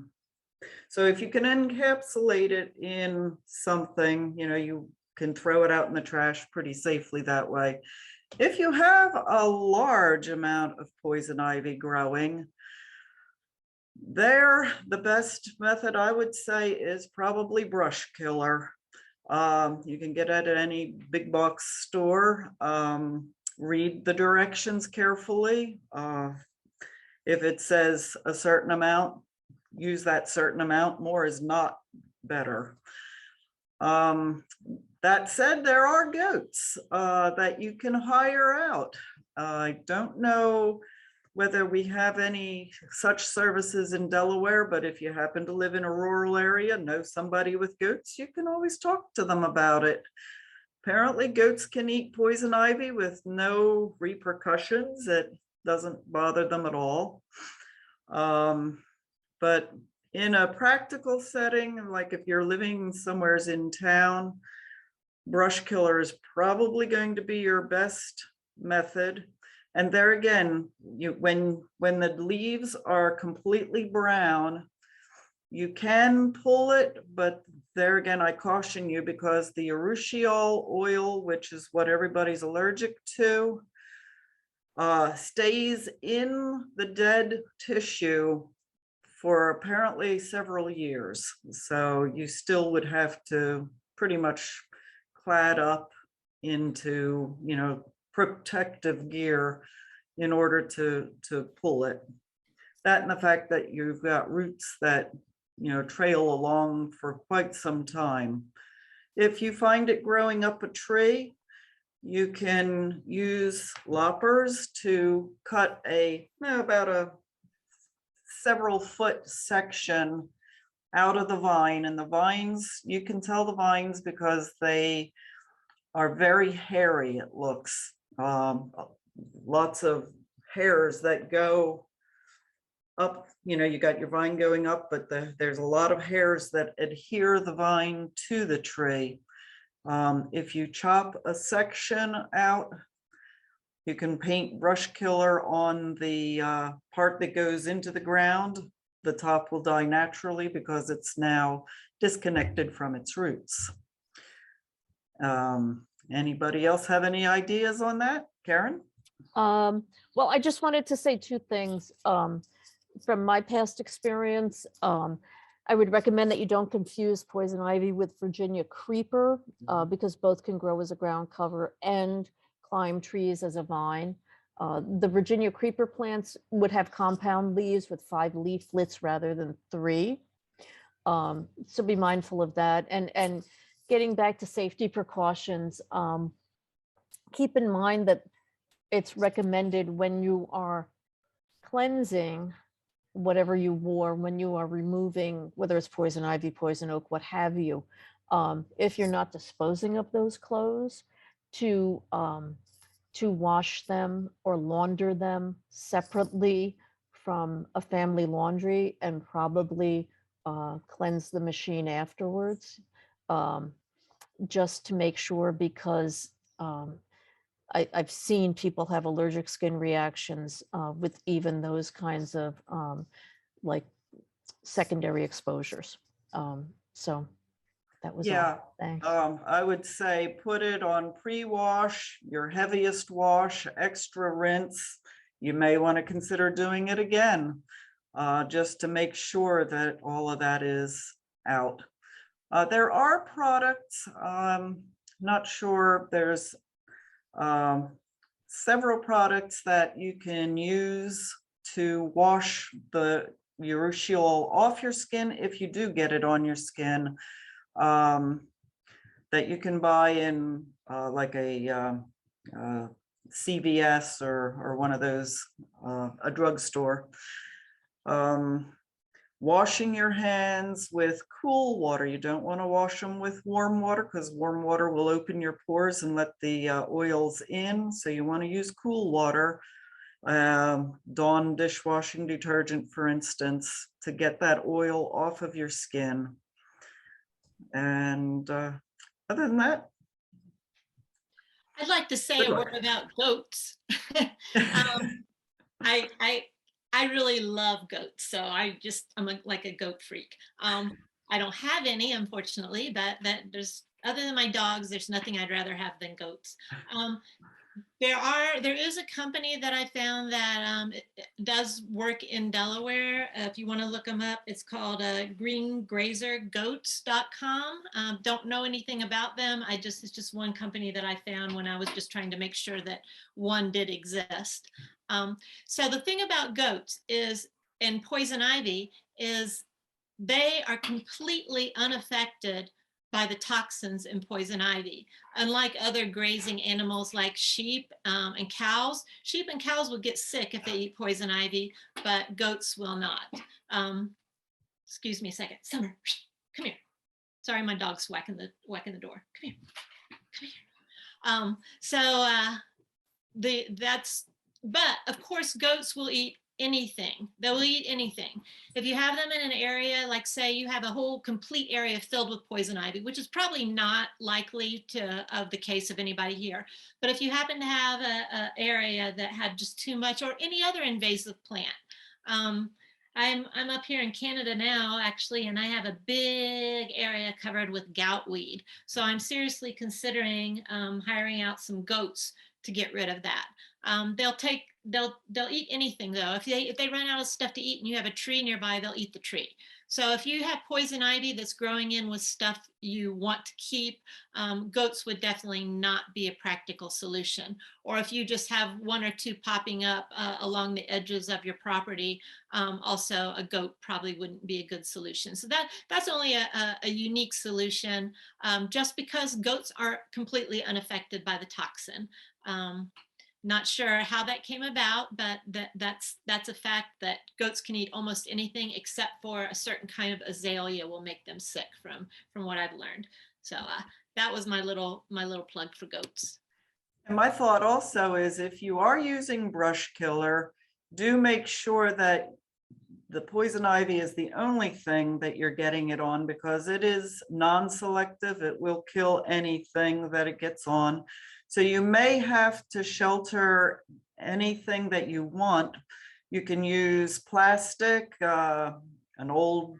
so if you can encapsulate it in something, you can throw it out in the trash pretty safely that way. If you have a large amount of poison ivy growing, the best method I would say is probably brush killer. You can get it at any big box store. Read the directions carefully. If it says a certain amount, use that certain amount. More is not better. That said, there are goats that you can hire out. I don't know whether we have any such services in Delaware, but if you happen to live in a rural area, know somebody with goats, you can always talk to them about it. Apparently goats can eat poison ivy with no repercussions. It doesn't bother them at all. But in a practical setting, like if you're living somewhere in town, brush killer is probably going to be your best method. And there again, when the leaves are completely brown, you can pull it, but there again, I caution you because the urushiol oil, which is what everybody's allergic to, stays in the dead tissue for apparently several years. So you still would have to pretty much clad up into, protective gear in order to pull it. That and the fact that you've got roots that, trail along for quite some time. If you find it growing up a tree, you can use loppers to cut about a several foot section out of the vine. And the vines, you can tell the vines because they are very hairy, it looks. Lots of hairs that go up, you got your vine going up, but there's a lot of hairs that adhere the vine to the tree. If you chop a section out, you can paint brush killer on the part that goes into the ground. The top will die naturally because it's now disconnected from its roots. Anybody else have any ideas on that? Karen? Well, I just wanted to say two things. From my past experience, I would recommend that you don't confuse poison ivy with Virginia creeper because both can grow as a ground cover and climb trees as a vine. The Virginia creeper plants would have compound leaves with 5 leaflets rather than 3. So be mindful of that. And getting back to safety precautions, keep in mind that it's recommended when you are cleansing whatever you wore, when you are removing, whether it's poison ivy, poison oak, what have you, if you're not disposing of those clothes, to wash them or launder them separately from a family laundry and probably cleanse the machine afterwards, just to make sure, because I've seen people have allergic skin reactions with even those kinds of like secondary exposures. So that was Yeah, all. Thanks. I would say put it on pre-wash, your heaviest wash, extra rinse. You may want to consider doing it again, just to make sure that all of that is out. There are products, not sure, there's several products that you can use to wash the urushiol off your skin if you do get it on your skin, that you can buy in like a CVS or one of those, a drugstore. Washing your hands with cool water. You don't want to wash them with warm water because warm water will open your pores and let the oils in. So you want to use cool water. Dawn dishwashing detergent, for instance, to get that oil off of your skin. And other than that, I'd like to say Good a luck. word about goats. I really love goats, so I'm like a goat freak. I don't have any, unfortunately, but there's, other than my dogs, there's nothing I'd rather have than goats. There is a company that I found that it does work in Delaware. If you want to look them up, it's called greengrazergoats.com. Don't know anything about them. It's just one company that I found when I was just trying to make sure that one did exist. So the thing about goats is, and poison ivy, is they are completely unaffected by the toxins in poison ivy. Unlike other grazing animals like sheep and cows, sheep and cows will get sick if they eat poison ivy, but goats will not. Excuse me a second. Summer, come here. Sorry, my dog's whacking the door. Come here. Come here. But of course, goats will eat anything. They will eat anything. If you have them in an area, like say you have a whole complete area filled with poison ivy, which is probably not likely of the case of anybody here. But if you happen to have an area that had just too much, or any other invasive plant, I'm up here in Canada now, actually, and I have a big area covered with goutweed. So I'm seriously considering hiring out some goats to get rid of that. They'll eat anything though. If they run out of stuff to eat and you have a tree nearby, they'll eat the tree. So if you have poison ivy that's growing in with stuff you want to keep, goats would definitely not be a practical solution. Or if you just have 1 or 2 popping up along the edges of your property, also a goat probably wouldn't be a good solution. So that's only a unique solution, just because goats are completely unaffected by the toxin. Not sure how that came about, but that's a fact, that goats can eat almost anything except for a certain kind of azalea will make them sick, from what I've learned. So that was my little plug for goats. and my thought also is, if you are using brush killer, do make sure that the poison ivy is the only thing that you're getting it on, because it is non-selective. It will kill anything that it gets on. So you may have to shelter anything that you want. You can use plastic, an old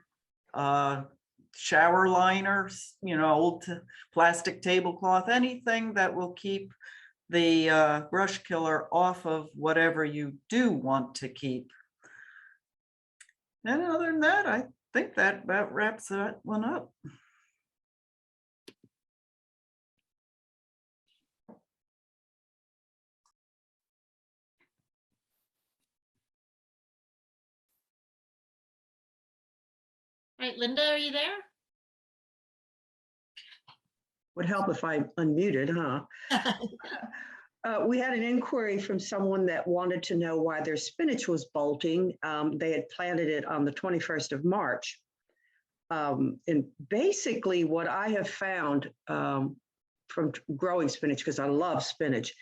shower liner, old plastic tablecloth, anything that will keep the brush killer off of whatever you do want to keep. And other than that, think that about wraps that one up. All right, Linda, are you there? Would help if I unmuted, huh? We had an inquiry from someone that wanted to know why their spinach was bolting. They had planted it on the 21st of March. And basically what I have found from growing spinach, because I love spinach,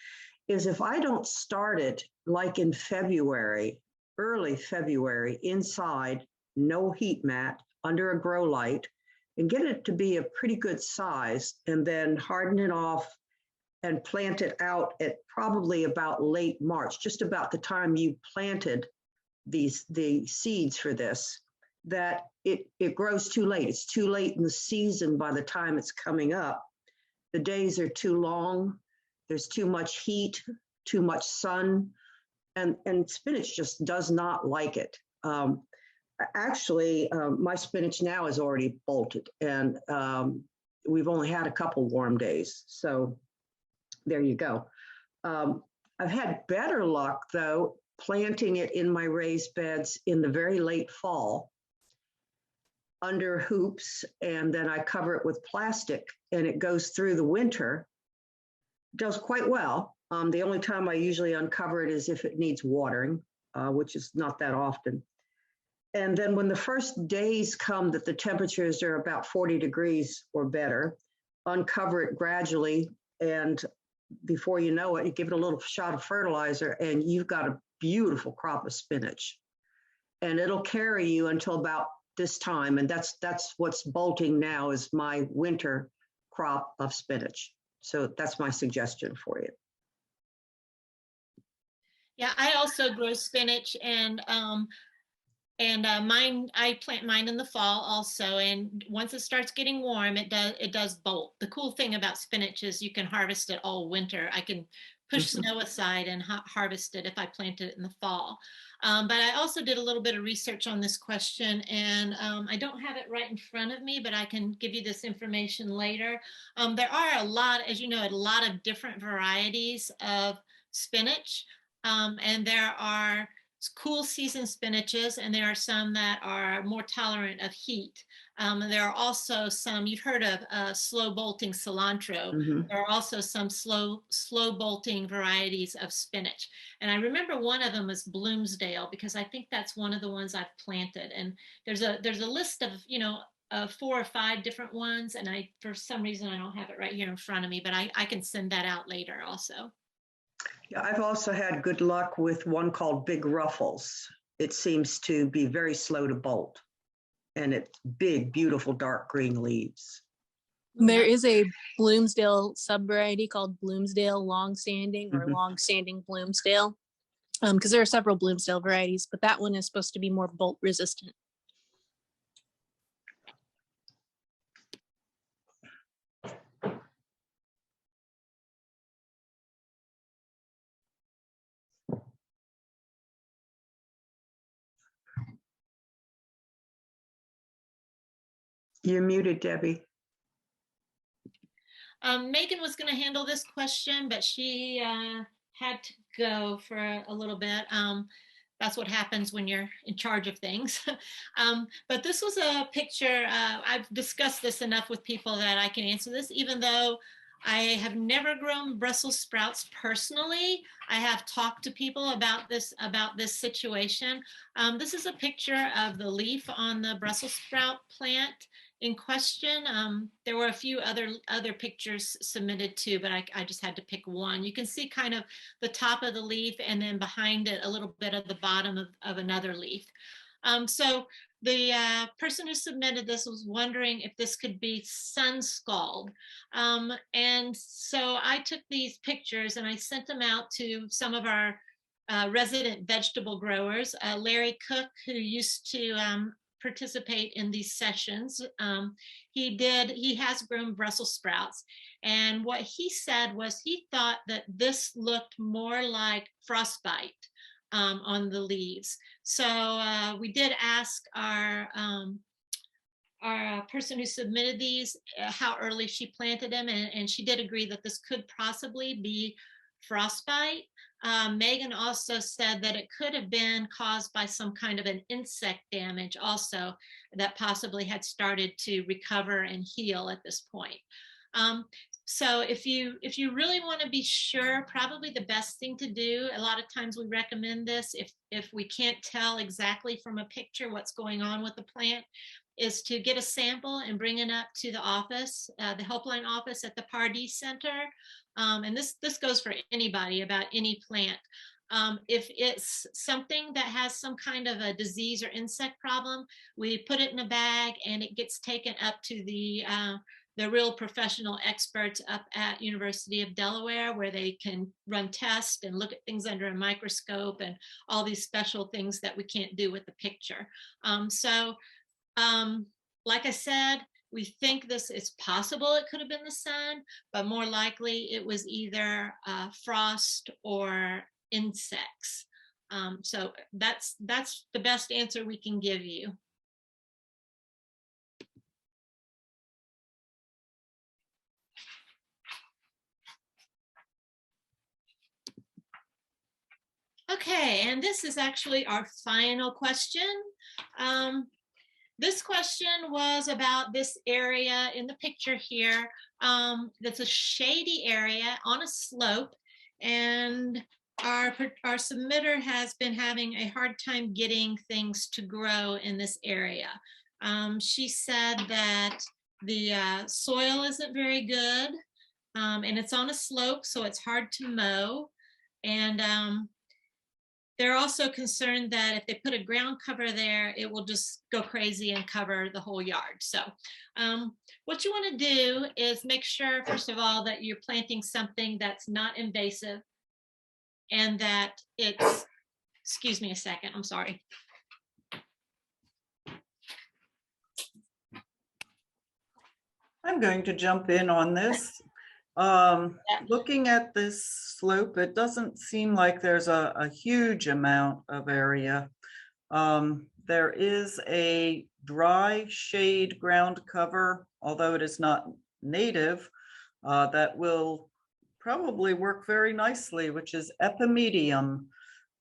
is if I don't start it like in February, early February, inside, no heat mat, under a grow light, and get it to be a pretty good size, and then harden it off and plant it out at probably about late March, just about the time you planted the seeds for this, that it grows too late. It's too late in the season by the time it's coming up. The days are too long. There's too much heat, too much sun, and spinach just does not like it. Actually, my spinach now is already bolted, and we've only had a couple warm days. So there you go. I've had better luck, though, planting it in my raised beds in the very late fall under hoops, and then I cover it with plastic, and it goes through the winter. Does quite well. The only time I usually uncover it is if it needs watering, which is not that often. And then when the first days come that the temperatures are about 40 degrees or better, uncover it gradually, and before you know it, you give it a little shot of fertilizer, and you've got a beautiful crop of spinach. And it'll carry you until about this time, and that's what's bolting now, is my winter crop of spinach. So that's my suggestion for you. Yeah, I also grow spinach, and mine, I plant mine in the fall also, and once it starts getting warm, it does bolt. The cool thing about spinach is you can harvest it all winter. I can push snow aside and harvest it if I planted it in the fall. But I also did a little bit of research on this question, and I don't have it right in front of me, but I can give you this information later. There are a lot, as you know, a lot of different varieties of spinach, and there are cool season spinaches, and there are some that are more tolerant of heat. There are also some, you've heard of slow bolting cilantro. There are also some slow bolting varieties of spinach. And I remember one of them was Bloomsdale, because I think that's one of the ones I've planted. And there's a list of, 4 or 5 different ones. And for some reason, I don't have it right here in front of me, but I can send that out later also. Yeah, I've also had good luck with one called Big Ruffles. It seems to be very slow to bolt, and it's big, beautiful dark green leaves. There is a Bloomsdale subvariety called Bloomsdale Longstanding, or Longstanding Bloomsdale, because there are several Bloomsdale varieties, but that one is supposed to be more bolt resistant. You're muted, Debbie. Megan was going to handle this question, but she had to go for a little bit. That's what happens when you're in charge of things. But this was a picture. I've discussed this enough with people that I can answer this, even though I have never grown Brussels sprouts personally. I have talked to people about this situation. This is a picture of the leaf on the Brussels sprout plant in question. There were a few other pictures submitted too, but I just had to pick one. You can see kind of the top of the leaf, and then behind it a little bit of the bottom of another leaf. So the person who submitted this was wondering if this could be sun scald. And so I took these pictures and I sent them out to some of our resident vegetable growers. Larry Cook, who used to participate in these sessions, he has grown Brussels sprouts, and what he said was he thought that this looked more like frostbite on the leaves. So we did ask our our person who submitted these, how early she planted them, and she did agree that this could possibly be frostbite. Megan also said that it could have been caused by some kind of an insect damage also that possibly had started to recover and heal at this point. So if you really want to be sure, probably the best thing to do, a lot of times we recommend this if we can't tell exactly from a picture what's going on with the plant, is to get a sample and bring it up to the office, the helpline office at the Pardee Center. And this goes for anybody about any plant. If it's something that has some kind of a disease or insect problem, we put it in a bag and it gets taken up to the real professional experts up at University of Delaware, where they can run tests and look at things under a microscope and all these special things that we can't do with the picture. Like I said, we think this is possible. It could have been the sun, but more likely it was either frost or insects. So that's the best answer we can give you. Okay, and this is actually our final question. This question was about this area in the picture here. That's a shady area on a slope, and our submitter has been having a hard time getting things to grow in this area. She said that the soil isn't very good, and it's on a slope, so it's hard to mow. And they're also concerned that if they put a ground cover there, it will just go crazy and cover the whole yard. So what you want to do is make sure, first of all, that you're planting something that's not invasive and that it's, excuse me a second, I'm sorry. I'm going to jump in on this. Looking at this slope, it doesn't seem like there's a huge amount of area. There is a dry shade ground cover, although it is not native, that will probably work very nicely, which is epimedium,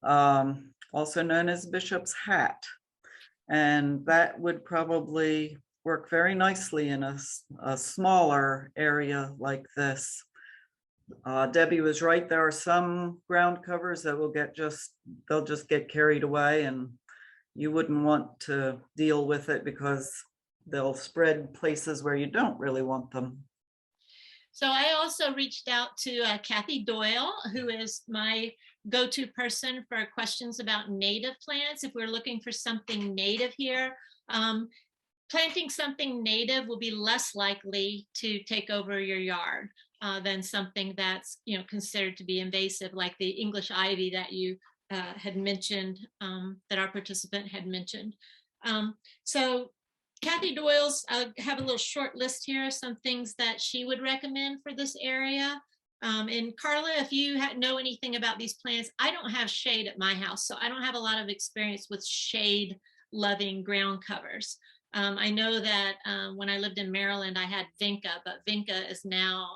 also known as bishop's hat. And that would probably work very nicely in a smaller area like this. Debbie was right. There are some ground covers that will they'll just get carried away, and you wouldn't want to deal with it because they'll spread places where you don't really want them. So I also reached out to Kathy Doyle, who is my go-to person for questions about native plants. If we're looking for something native here, planting something native will be less likely to take over your yard than something that's considered to be invasive, like the English ivy that you had mentioned, that our participant had mentioned. So Kathy Doyle's, I have a little short list here of some things that she would recommend for this area. And Carla, if you know anything about these plants, I don't have shade at my house, so I don't have a lot of experience with shade loving ground covers. I know that when I lived in Maryland, I had vinca, but vinca is now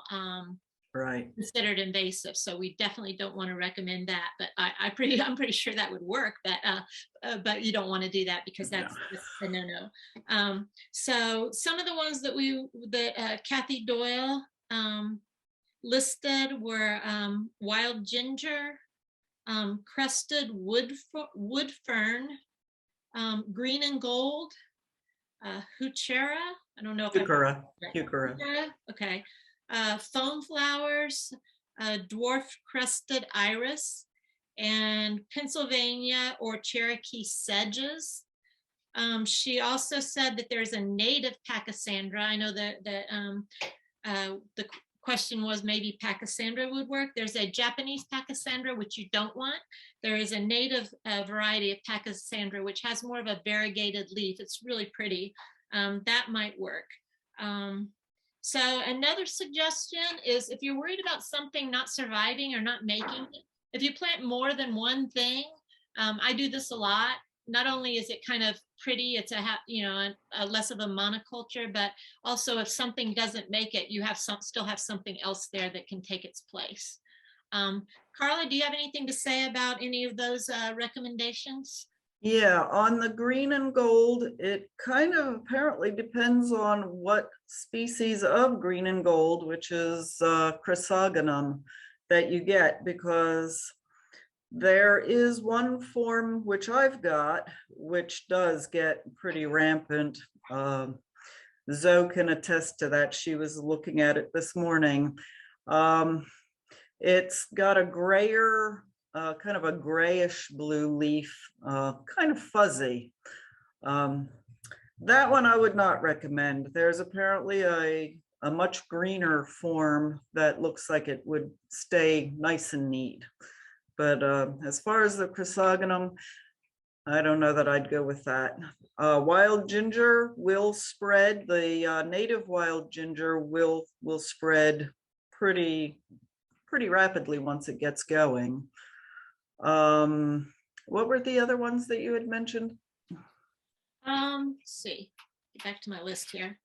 right, considered invasive, so we definitely don't want to recommend that. But I'm pretty sure that would work. But you don't want to do that because that's a no-no. So some of the ones that Kathy Doyle listed were wild ginger, crested wood fern, green and gold, heuchera. I don't know if heuchera. Okay. Foam flowers, dwarf crested iris, and Pennsylvania or Cherokee sedges. She also said that there's a native Pachysandra. I know that the question was maybe Pachysandra would work. There's a Japanese Pachysandra, which you don't want. There is a native variety of Pachysandra, which has more of a variegated leaf. It's really pretty. That might work. So another suggestion is if you're worried about something not surviving or not making it, if you plant more than one thing, I do this a lot. not only is it kind of pretty, it's a less of a monoculture, but also if something doesn't make it, you have still have something else there that can take its place. Carla, do you have anything to say about any of those recommendations? Yeah, on the green and gold, it kind of apparently depends on what species of green and gold, which is chrysogonum, that you get, because there is one form which I've got, which does get pretty rampant. Zoe can attest to that. She was looking at it this morning. It's got a grayer, kind of a grayish blue leaf, kind of fuzzy. That one I would not recommend. There's apparently a much greener form that looks like it would stay nice and neat. But as far as the chrysogonum, I don't know that I'd go with that. Wild ginger will spread. The native wild ginger will spread pretty rapidly once it gets going. What were the other ones that you had mentioned? Let's see, get back to my list here.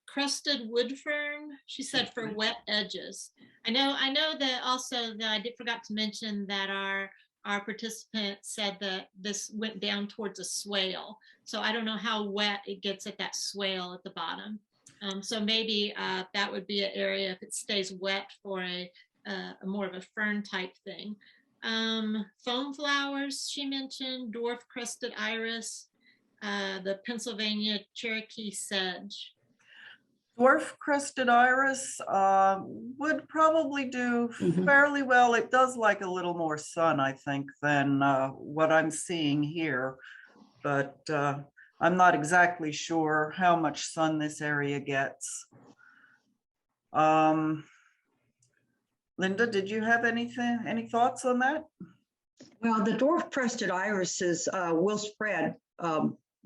Crusted wood fern, she said, for wet edges. I know that also that I forgot to mention that our participant said that this went down towards a swale. So I don't know how wet it gets at that swale at the bottom. So maybe that would be an area if it stays wet for a more of a fern type thing. Foam flowers, she mentioned, dwarf crested iris, the Pennsylvania Cherokee sedge. Dwarf crested iris would probably do fairly well. It does like a little more sun, I think, than what I'm seeing here. But I'm not exactly sure how much sun this area gets. Linda, did you have any thoughts on that? Well, the dwarf crested irises will spread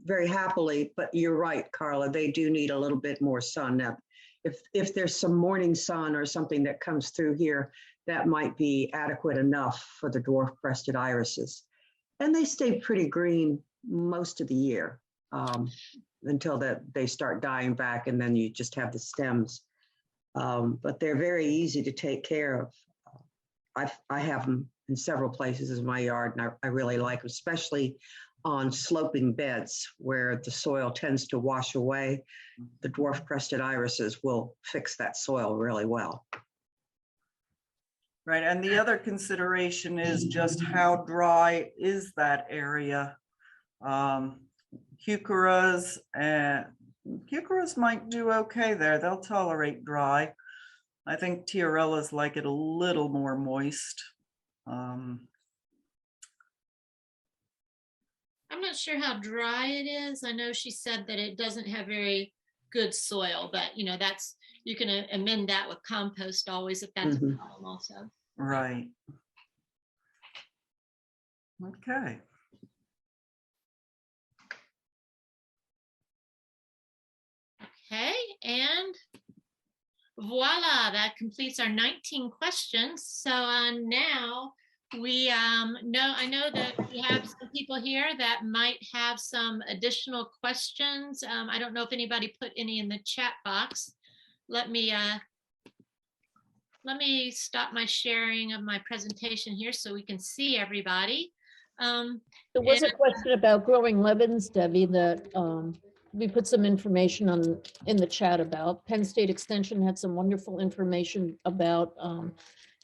very happily, but you're right, Carla, they do need a little bit more sun. Now, if there's some morning sun or something that comes through here, that might be adequate enough for the dwarf crested irises. And they stay pretty green most of the year until they start dying back, and then you just have the stems. But they're very easy to take care of. I have them in several places in my yard, and I really like them, especially on sloping beds where the soil tends to wash away. The dwarf crested irises will fix that soil really well. Right, and the other consideration is just how dry is that area. Heucheras might do okay there. They'll tolerate dry. I think tiarellas like it a little more moist. I'm not sure how dry it is. I know she said that it doesn't have very good soil, but that's, you can amend that with compost always if that's a problem also. Right. Okay. Okay, and voila, that completes our 19 questions. So now we I know that we have some people here that might have some additional questions. I don't know if anybody put any in the chat box. Let me stop my sharing of my presentation here so we can see everybody. There was a question about growing lemons, Debbie, that we put some information in the chat about. Penn State Extension had some wonderful information about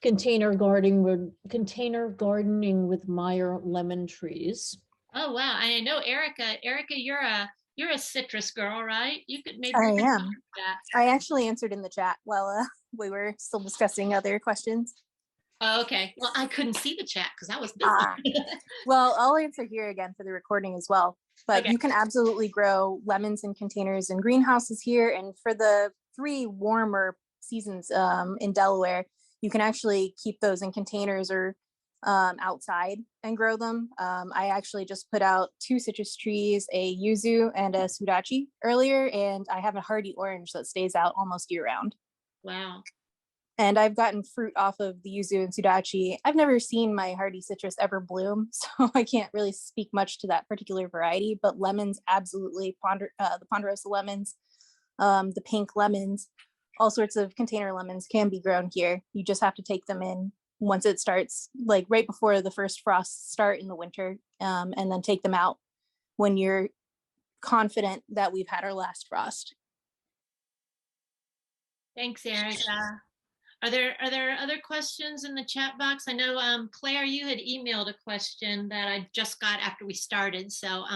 container gardening with Meyer lemon trees. Oh wow! I know Erica. Erica, you're a citrus girl, right? You could maybe. I am. That. I actually answered in the chat while we were still discussing other questions. Oh, okay. Well, I couldn't see the chat because I was busy. Well, I'll answer here again for the recording as well. But okay. You can absolutely grow lemons in containers and greenhouses here. And for the 3 warmer seasons in Delaware, you can actually keep those in containers or outside and grow them. I actually just put out 2 citrus trees, a yuzu and a sudachi earlier, and I have a hardy orange that stays out almost year round. Wow. And I've gotten fruit off of the yuzu and sudachi. I've never seen my hardy citrus ever bloom, so I can't really speak much to that particular variety, but lemons, absolutely. The ponderosa lemons, the pink lemons, all sorts of container lemons can be grown here. You just have to take them in once it starts, like right before the first frosts start in the winter, and then take them out when you're confident that we've had our last frost. Thanks, Erica. Are there other questions in the chat box? I know Claire, you had emailed a question that I just got after we started. So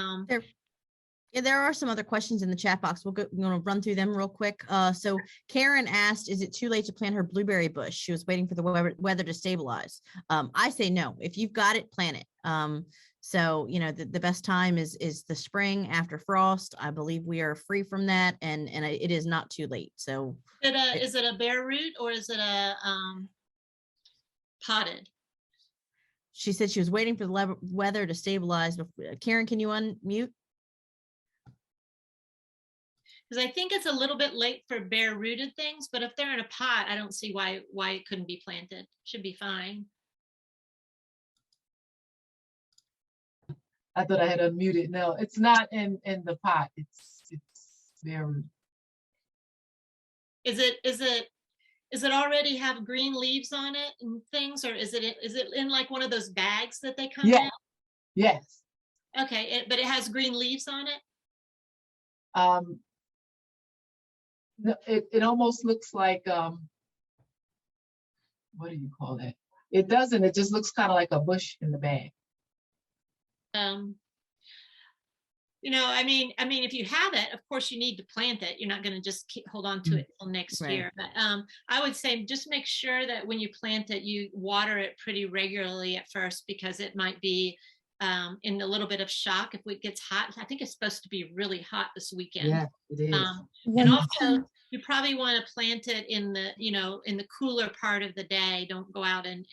there are some other questions in the chat box. We're going to run through them real quick. So Karen asked, is it too late to plant her blueberry bush? She was waiting for the weather to stabilize. I say no. If you've got it, plant it. So, you know, the best time is the spring after frost. I believe we are free from that, and it is not too late. So is it a bare root or is it a potted? She said she was waiting for the weather to stabilize. Karen, can you unmute? Because I think it's a little bit late for bare rooted things, but if they're in a pot, I don't see why it couldn't be planted. Should be fine. I thought I had unmuted. No, it's not in the pot. It's bare root. Is it already have green leaves on it and things, or is it in like one of those bags that they come in? Yes. Okay, but it has green leaves on it? No, it almost looks like what do you call that? It doesn't. It just looks kind of like a bush in the bag. You know, I mean, if you have it, of course you need to plant it. You're not going to just hold on to it till next year. But I would say just make sure that when you plant it, you water it pretty regularly at first, because it might be in a little bit of shock if it gets hot. I think it's supposed to be really hot this weekend. Yeah, it is. And also, you probably want to plant it in the, you know, in the cooler part of the day. Don't go out in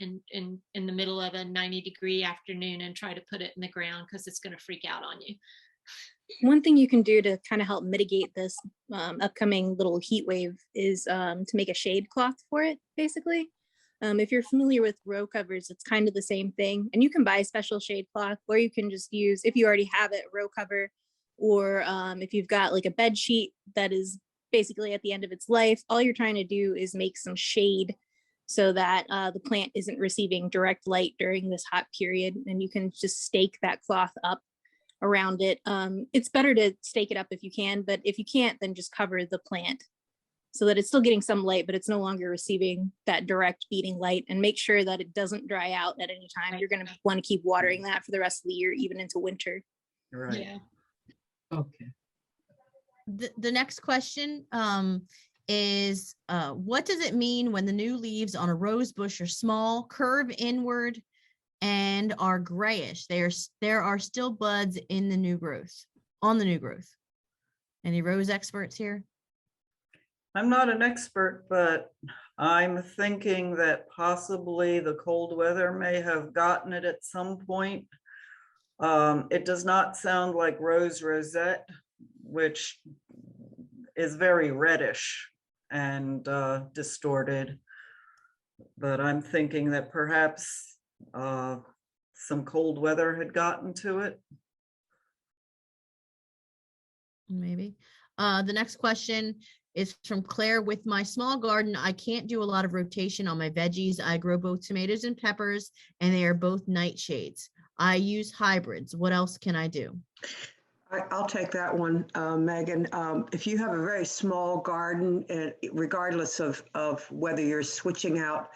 the middle of a 90-degree afternoon and try to put it in the ground, because it's going to freak out on you. One thing you can do to kind of help mitigate this upcoming little heat wave is to make a shade cloth for it, basically. If you're familiar with row covers, it's kind of the same thing. And you can buy a special shade cloth, or you can just use, if you already have it, a row cover, or if you've got like a bed sheet that is basically at the end of its life, all you're trying to do is make some shade so that the plant isn't receiving direct light during this hot period. And you can just stake that cloth up around it. It's better to stake it up if you can, but if you can't, then just cover the plant so that it's still getting some light, but it's no longer receiving that direct beating light, and make sure that it doesn't dry out at any time. You're going to want to keep watering that for the rest of the year, even into winter. Right. Yeah. Okay. The next question is, what does it mean when the new leaves on a rose bush are small, curve inward, and are grayish? There are still buds in the new growth, on the new growth. Any rose experts here? I'm not an expert, but I'm thinking that possibly the cold weather may have gotten it at some point. It does not sound like rose rosette, which is very reddish and distorted, but I'm thinking that perhaps some cold weather had gotten to it. Maybe. The next question is from Claire. With my small garden, I can't do a lot of rotation on my veggies. I grow both tomatoes and peppers, and they are both nightshades. I use hybrids. What else can I do? I'll take that one, Megan. If you have a very small garden, and regardless of whether you're switching out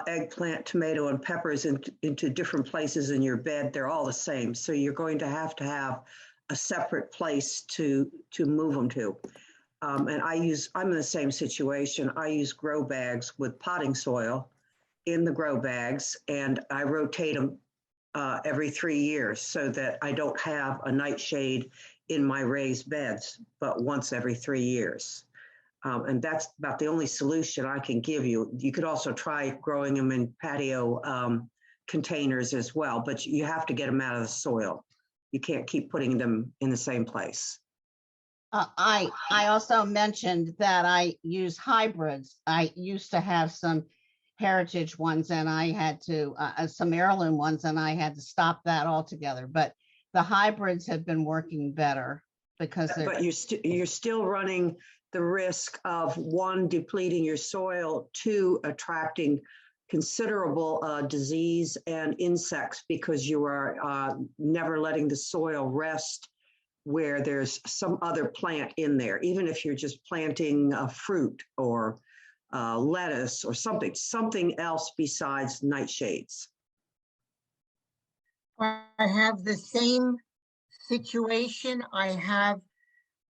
eggplant, tomato, and peppers into different places in your bed, they're all the same. So you're going to have a separate place to move them to. And I'm in the same situation. I use grow bags with potting soil in the grow bags, and I rotate them every 3 years so that I don't have a nightshade in my raised beds, but once every 3 years. And that's about the only solution I can give you. You could also try growing them in patio containers as well, but you have to get them out of the soil. You can't keep putting them in the same place. I also mentioned that I use hybrids. I used to have some heritage ones and I had to, some heirloom ones, and I had to stop that altogether. But the hybrids have been working better because they're, But you're still running the risk of, one, depleting your soil, two, attracting considerable disease and insects because you are never letting the soil rest where there's some other plant in there, even if you're just planting a fruit or lettuce or something else besides nightshades. I have the same situation. I have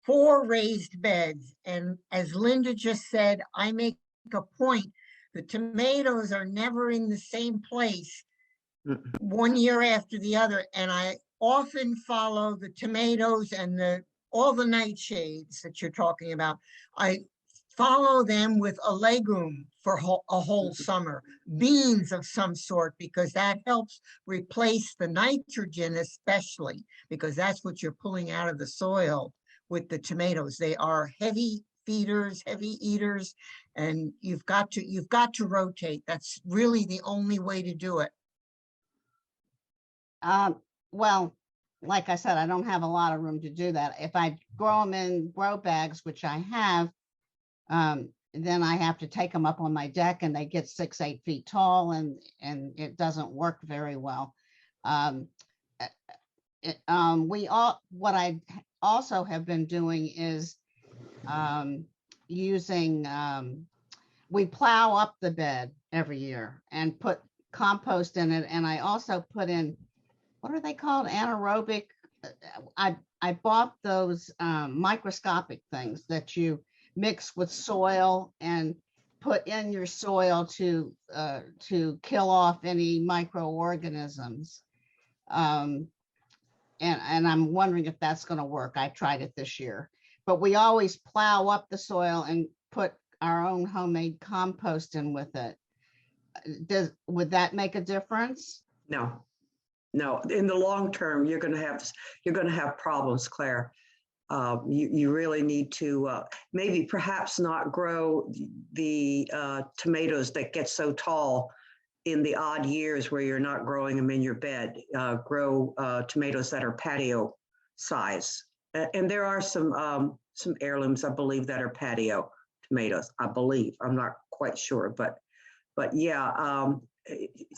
4 raised beds, and as Linda just said, I make a point, the tomatoes are never in the same place one year after the other, and I often follow the tomatoes and all the nightshades that you're talking about. I follow them with a legume for a whole summer, beans of some sort, because that helps replace the nitrogen, especially because that's what you're pulling out of the soil with the tomatoes. They are heavy feeders, heavy eaters, and you've got to rotate. That's really the only way to do it. well, like I said, I don't have a lot of room to do that. If I grow them in grow bags, which I have, then I have to take them up on my deck and they get 6, 8 feet tall, and it doesn't work very well. What I also have been doing is using, we plow up the bed every year and put compost in it. And I also put in, what are they called? Anaerobic. I bought those microscopic things that you mix with soil and put in your soil to kill off any microorganisms. And I'm wondering if that's going to work. I tried it this year, but we always plow up the soil and put our own homemade compost in with it. Would that make a difference? No. In the long term, you're going to have problems, Claire. You really need to maybe perhaps not grow the tomatoes that get so tall in the odd years where you're not growing them in your bed. Grow tomatoes that are patio size. And there are some heirlooms, I believe, that are patio tomatoes. I believe. I'm not quite sure, but yeah.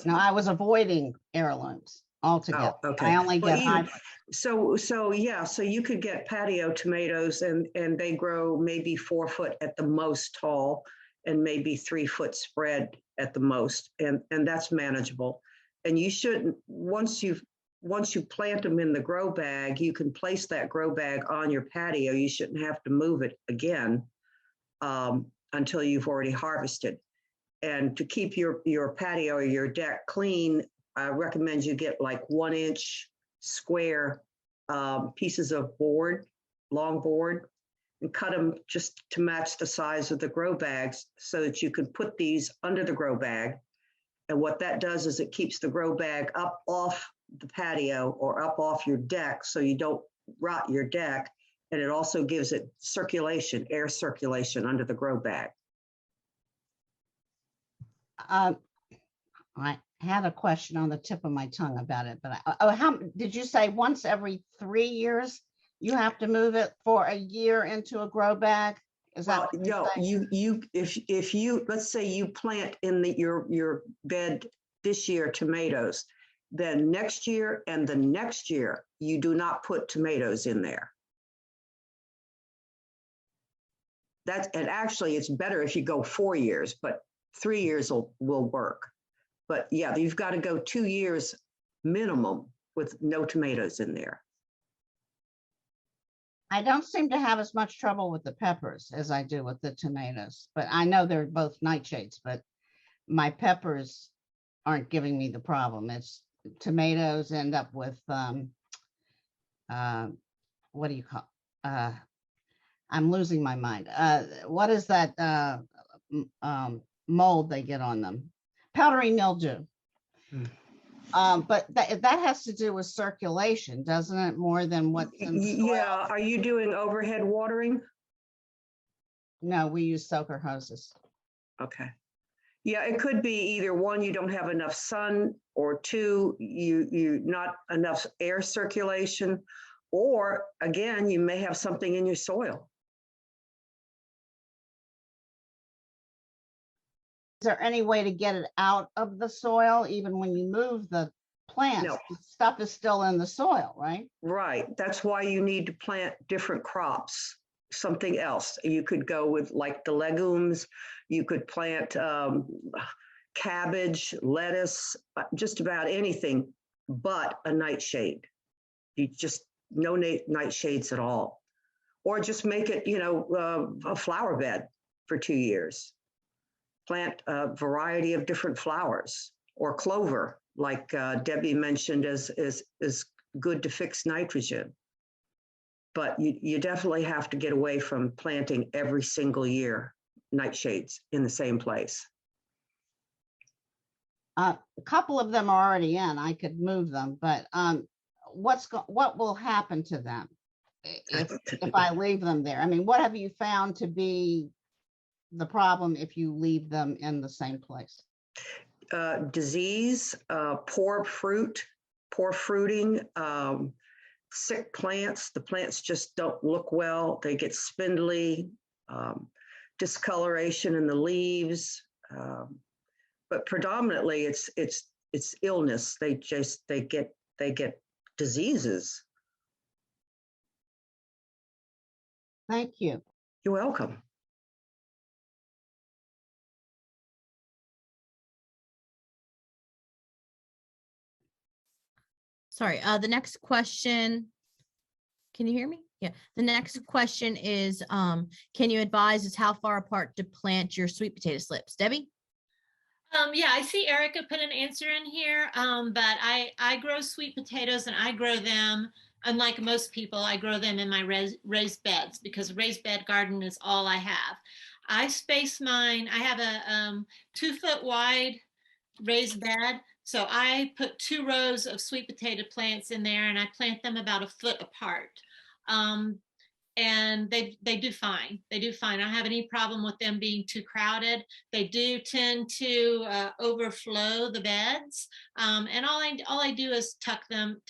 No, I was avoiding heirlooms altogether. Oh, okay. I only Well, get hybrid. So you could get patio tomatoes and they grow maybe 4 foot at the most tall and maybe 3 foot spread at the most, and that's manageable. And you shouldn't, once you plant them in the grow bag, you can place that grow bag on your patio. You shouldn't have to move it again until you've already harvested. And to keep your patio or your deck clean, I recommend you get like 1-inch square pieces of board, long board, and cut them just to match the size of the grow bags so that you can put these under the grow bag. And what that does is it keeps the grow bag up off the patio or up off your deck so you don't rot your deck. And it also gives it circulation, air circulation under the grow bag. I had a question on the tip of my tongue about it, but how did you say once every 3 years you have to move it for a year into a grow bag? Is that no? If you let's say you plant in your bed this year tomatoes, then next year and the next year you do not put tomatoes in there. And actually it's better if you go 4 years, but 3 years will work. But yeah, you've got to go 2 years minimum with no tomatoes in there. I don't seem to have as much trouble with the peppers as I do with the tomatoes, but I know they're both nightshades, but my peppers aren't giving me the problem. It's tomatoes end up with, what do you call, I'm losing my mind. What is that mold they get on them? Powdery mildew. But that has to do with circulation, doesn't it? More than what's in the soil? Yeah, are you doing overhead watering? No, we use soaker hoses. Okay. Yeah, it could be either one, you don't have enough sun, or two, you not enough air circulation, or again, you may have something in your soil. Is there any way to get it out of the soil even when you move the plants? No. The stuff is still in the soil, right? Right. That's why you need to plant different crops, something else. You could go with like the legumes, you could plant cabbage, lettuce, just about anything but a nightshade. You just no nightshades at all. Or just make it, a flower bed for 2 years. Plant a variety of different flowers, or clover, like Debbie mentioned, is good to fix nitrogen. But you definitely have to get away from planting every single year nightshades in the same place. A couple of them are already in. I could move them, but what will happen to them if I leave them there? I mean, what have you found to be the problem if you leave them in the same place? Disease, poor fruiting, sick plants. The plants just don't look well. They get spindly, discoloration in the leaves. But predominantly it's illness. They get diseases. Thank you. You're welcome. Sorry, the next question, can you hear me? Yeah, the next question is, can you advise us how far apart to plant your sweet potato slips? Debbie? Yeah, I see Erica put an answer in here, but I grow sweet potatoes, and I grow them, unlike most people, I grow them in my raised beds, because raised bed garden is all I have. I space mine, I have a 2-foot wide raised bed. So I put 2 rows of sweet potato plants in there, and I plant them about 1 foot apart. And they do fine. They do fine. I don't have any problem with them being too crowded. They do tend to overflow the beds. And all I do is tuck them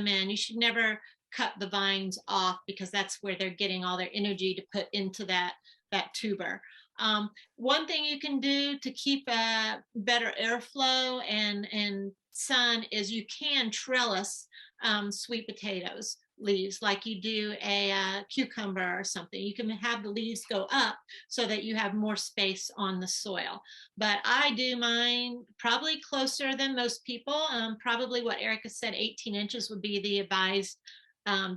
in. You should never cut the vines off, because that's where they're getting all their energy to put into that tuber. One thing you can do to keep better airflow and sun is you can trellis sweet potatoes leaves, like you do a cucumber or something. You can have the leaves go up so that you have more space on the soil. But I do mine probably closer than most people. Probably what Erica said, 18 inches would be the advised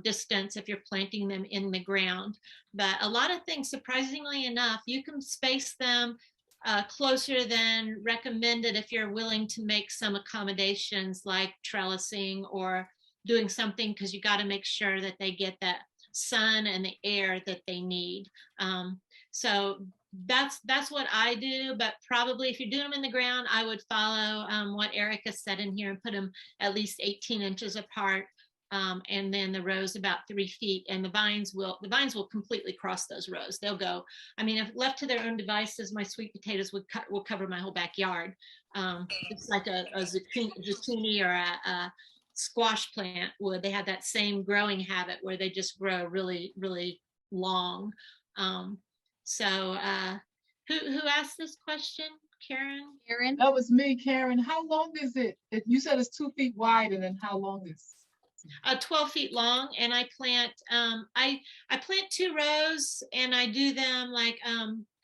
distance if you're planting them in the ground. But a lot of things, surprisingly enough, you can space them closer than recommended if you're willing to make some accommodations like trellising or doing something, because you got to make sure that they get that sun and the air that they need. So that's what I do. But probably if you're doing them in the ground, I would follow what Erica said in here and put them at least 18 inches apart. And then the rows about 3 feet, and the vines will completely cross those rows. They'll go, I mean, if left to their own devices, my sweet potatoes will cover my whole backyard. It's like a zucchini or a squash plant would. They have that same growing habit where they just grow really, really long. So who asked this question? Karen? That was me, Karen. How long is it? You said it's 2 feet wide, and then how long is 12 feet long, and I plant I plant 2 rows, and I do them like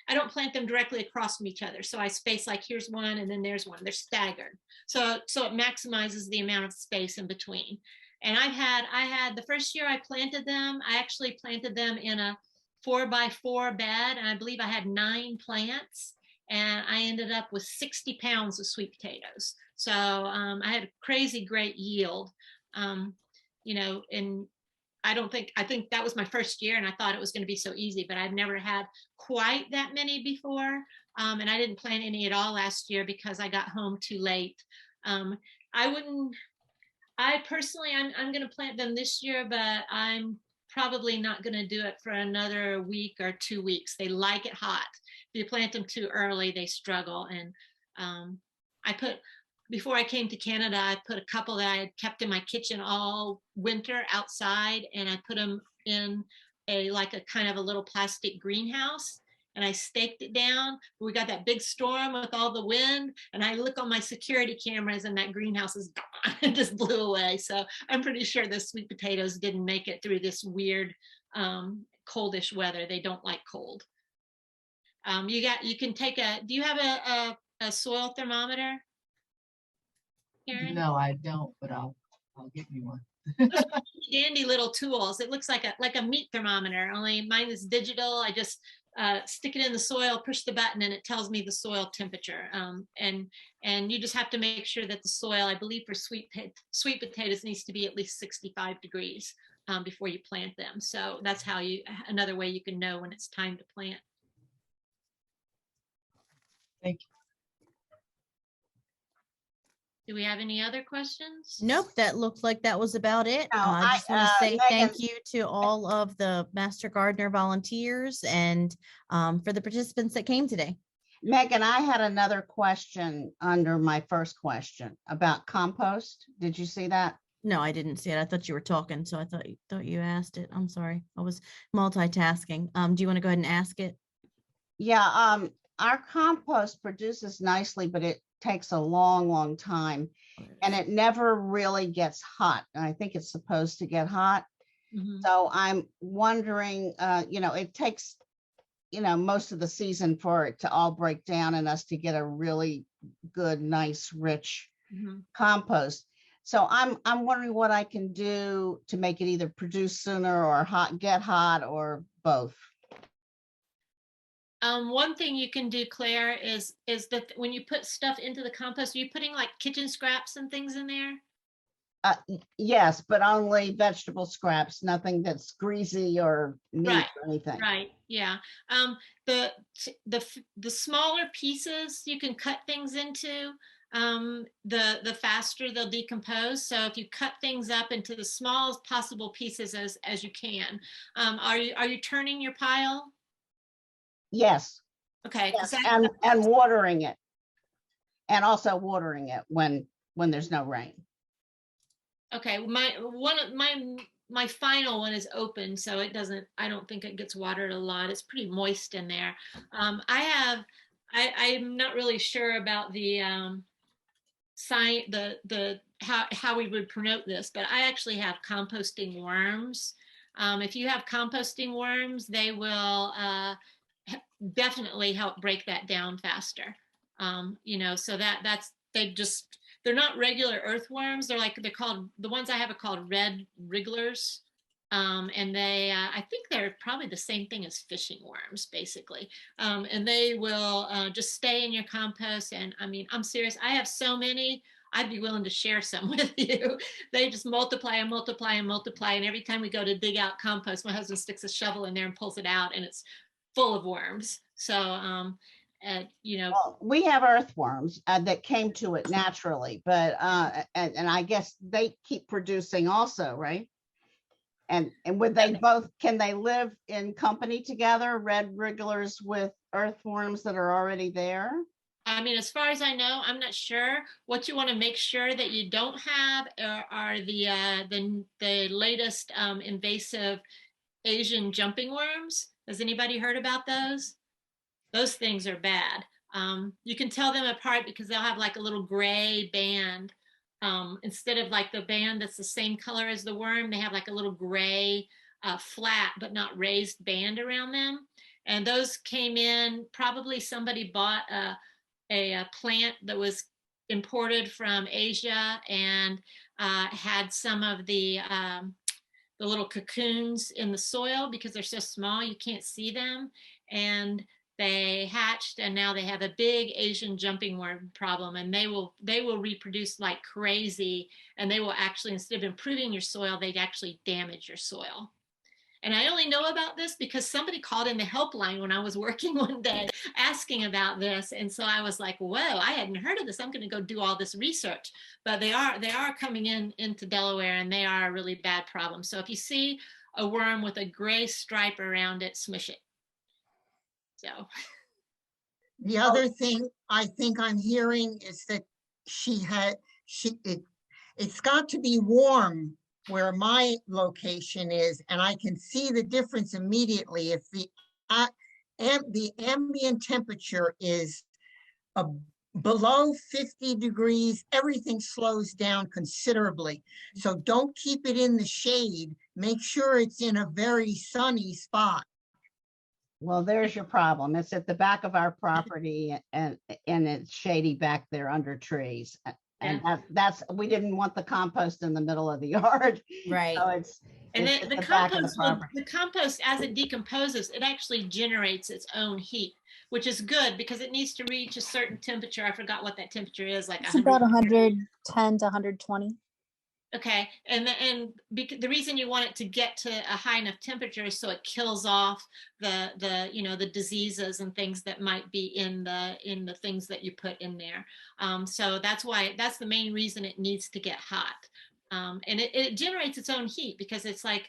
I don't plant them directly across from each other. So I space, like here's one and then there's one. They're staggered. So it maximizes the amount of space in between. And I had the first year I planted them, I actually planted them in a 4x4 bed, and I believe I had 9 plants, and I ended up with 60 pounds of sweet potatoes. So I had a crazy great yield. And I think that was my first year, and I thought it was going to be so easy, but I've never had quite that many before. And I didn't plant any at all last year because I got home too late. I wouldn't, I personally, I'm going to plant them this year, but I'm probably not going to do it for another week or 2 weeks. They like it hot. If you plant them too early, they struggle. And I put, before I came to Canada, I put a couple that I had kept in my kitchen all winter outside, and I put them in like a kind of a little plastic greenhouse, and I staked it down. We got that big storm with all the wind, and I look on my security cameras and that greenhouse is gone. It just blew away. So I'm pretty sure the sweet potatoes didn't make it through this weird coldish weather. They don't like cold. You can take do you have a soil thermometer, Karen? No, I don't, but I'll get you one. Dandy little tools. It looks like a meat thermometer, only mine is digital. I just stick it in the soil, push the button, and it tells me the soil temperature. And you just have to make sure that the soil, I believe for sweet potatoes, needs to be at least 65 degrees before you plant them. So that's how another way you can know when it's time to plant. Thank you. Do we have any other questions? Nope, that looked like that was about it. No, I just want to say Megan- thank you to all of the Master Gardener volunteers and for the participants that came today. Megan, I had another question under my first question about compost. Did you see that? No, I didn't see it. I thought you were talking, so I thought you asked it. I'm sorry. I was multitasking. Do you want to go ahead and ask it? Yeah, our compost produces nicely, but it takes a long, long time, and it never really gets hot. And I think it's supposed to get hot. Mhm. So I'm wondering, it takes, most of the season for it to all break down and us to get a really good, nice, rich Mhm. compost. So I'm wondering what I can do to make it either produce sooner or get hot or both. One thing you can do, Claire, is that when you put stuff into the compost, are you putting like kitchen scraps and things in there? Yes, but only vegetable scraps, nothing that's greasy or meat Right, or anything. Right, yeah. The smaller pieces you can cut things into, the faster they'll decompose. So if you cut things up into the smallest possible pieces as you can. Are you turning your pile? Yes, Okay, yes, because and watering it. And also watering it when there's no rain. okay, my final one is open, so I don't think it gets watered a lot. It's pretty moist in there. I'm not really sure about the how we would promote this, but I actually have composting worms. If you have composting worms, they will definitely help break that down faster. So they're not regular earthworms. They're called, the ones I have are called red wrigglers. And I think they're probably the same thing as fishing worms, basically. And they will just stay in your compost. And I mean, I'm serious. I have so many, I'd be willing to share some with you. They just multiply and multiply and multiply. And every time we go to dig out compost, my husband sticks a shovel in there and pulls it out, and it's full of worms. So, Well, we have earthworms that came to it naturally, but and I guess they keep producing also, right? And would they both, can they live in company together, red wrigglers with earthworms that are already there? I mean, as far as I know, I'm not sure. What you want to make sure that you don't have are the latest invasive Asian jumping worms. Has anybody heard about those? Those things are bad. You can tell them apart because they'll have like a little gray band. Instead of like the band that's the same color as the worm, they have like a little gray, flat but not raised band around them. And those came in, probably somebody bought a plant that was imported from Asia and had some of the little cocoons in the soil because they're so small you can't see them, and they hatched, and now they have a big Asian jumping worm problem, and they will reproduce like crazy, and they will actually, instead of improving your soil, they'd actually damage your soil. And I only know about this because somebody called in the helpline when I was working one day asking about this. And so I was like, whoa, I hadn't heard of this. I'm going to go do all this research. But they are coming into Delaware, and they are a really bad problem. So if you see a worm with a gray stripe around it, smush it. So The other thing I think I'm hearing is that it's got to be warm where my location is, and I can see the difference immediately. If the ambient temperature is below 50 degrees, everything slows down considerably. So don't keep it in the shade. Make sure it's in a very sunny spot. Well, there's your problem. It's at the back of our property and it's shady back there under trees. And we didn't want the compost in the middle of the yard. Right. So it's and at the back of compost, the compost, as it decomposes, it actually generates its own heat, which is good because it needs to reach a certain temperature. I forgot what that temperature is, like It's about 110 to 120. Okay, and the reason you want it to get to a high enough temperature is so it kills off the diseases and things that might be in the things that you put in there. So that's the main reason it needs to get hot. And it generates its own heat because it's like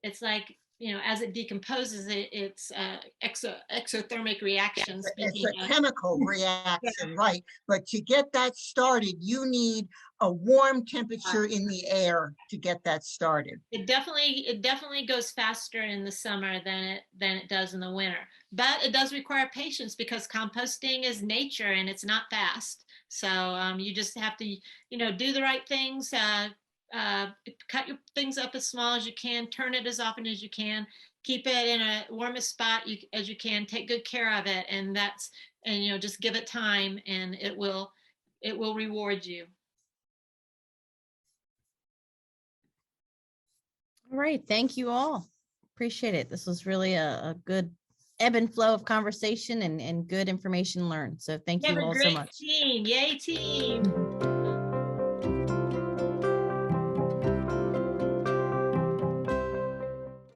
as it decomposes, it's exothermic reactions. It's a chemical reaction, right? But to get that started, you need a warm temperature in the air to get that started. It definitely goes faster in the summer than it does in the winter. But it does require patience because composting is nature and it's not fast. So you just have to do the right things. Cut your things up as small as you can, turn it as often as you can, keep it in a warmest spot as you can, take good care of it, and just give it time, and it will reward you. All right. Thank you all. Appreciate it. This was really a good ebb and flow of conversation and good information learned. So thank you all so much. Team. Yay, team.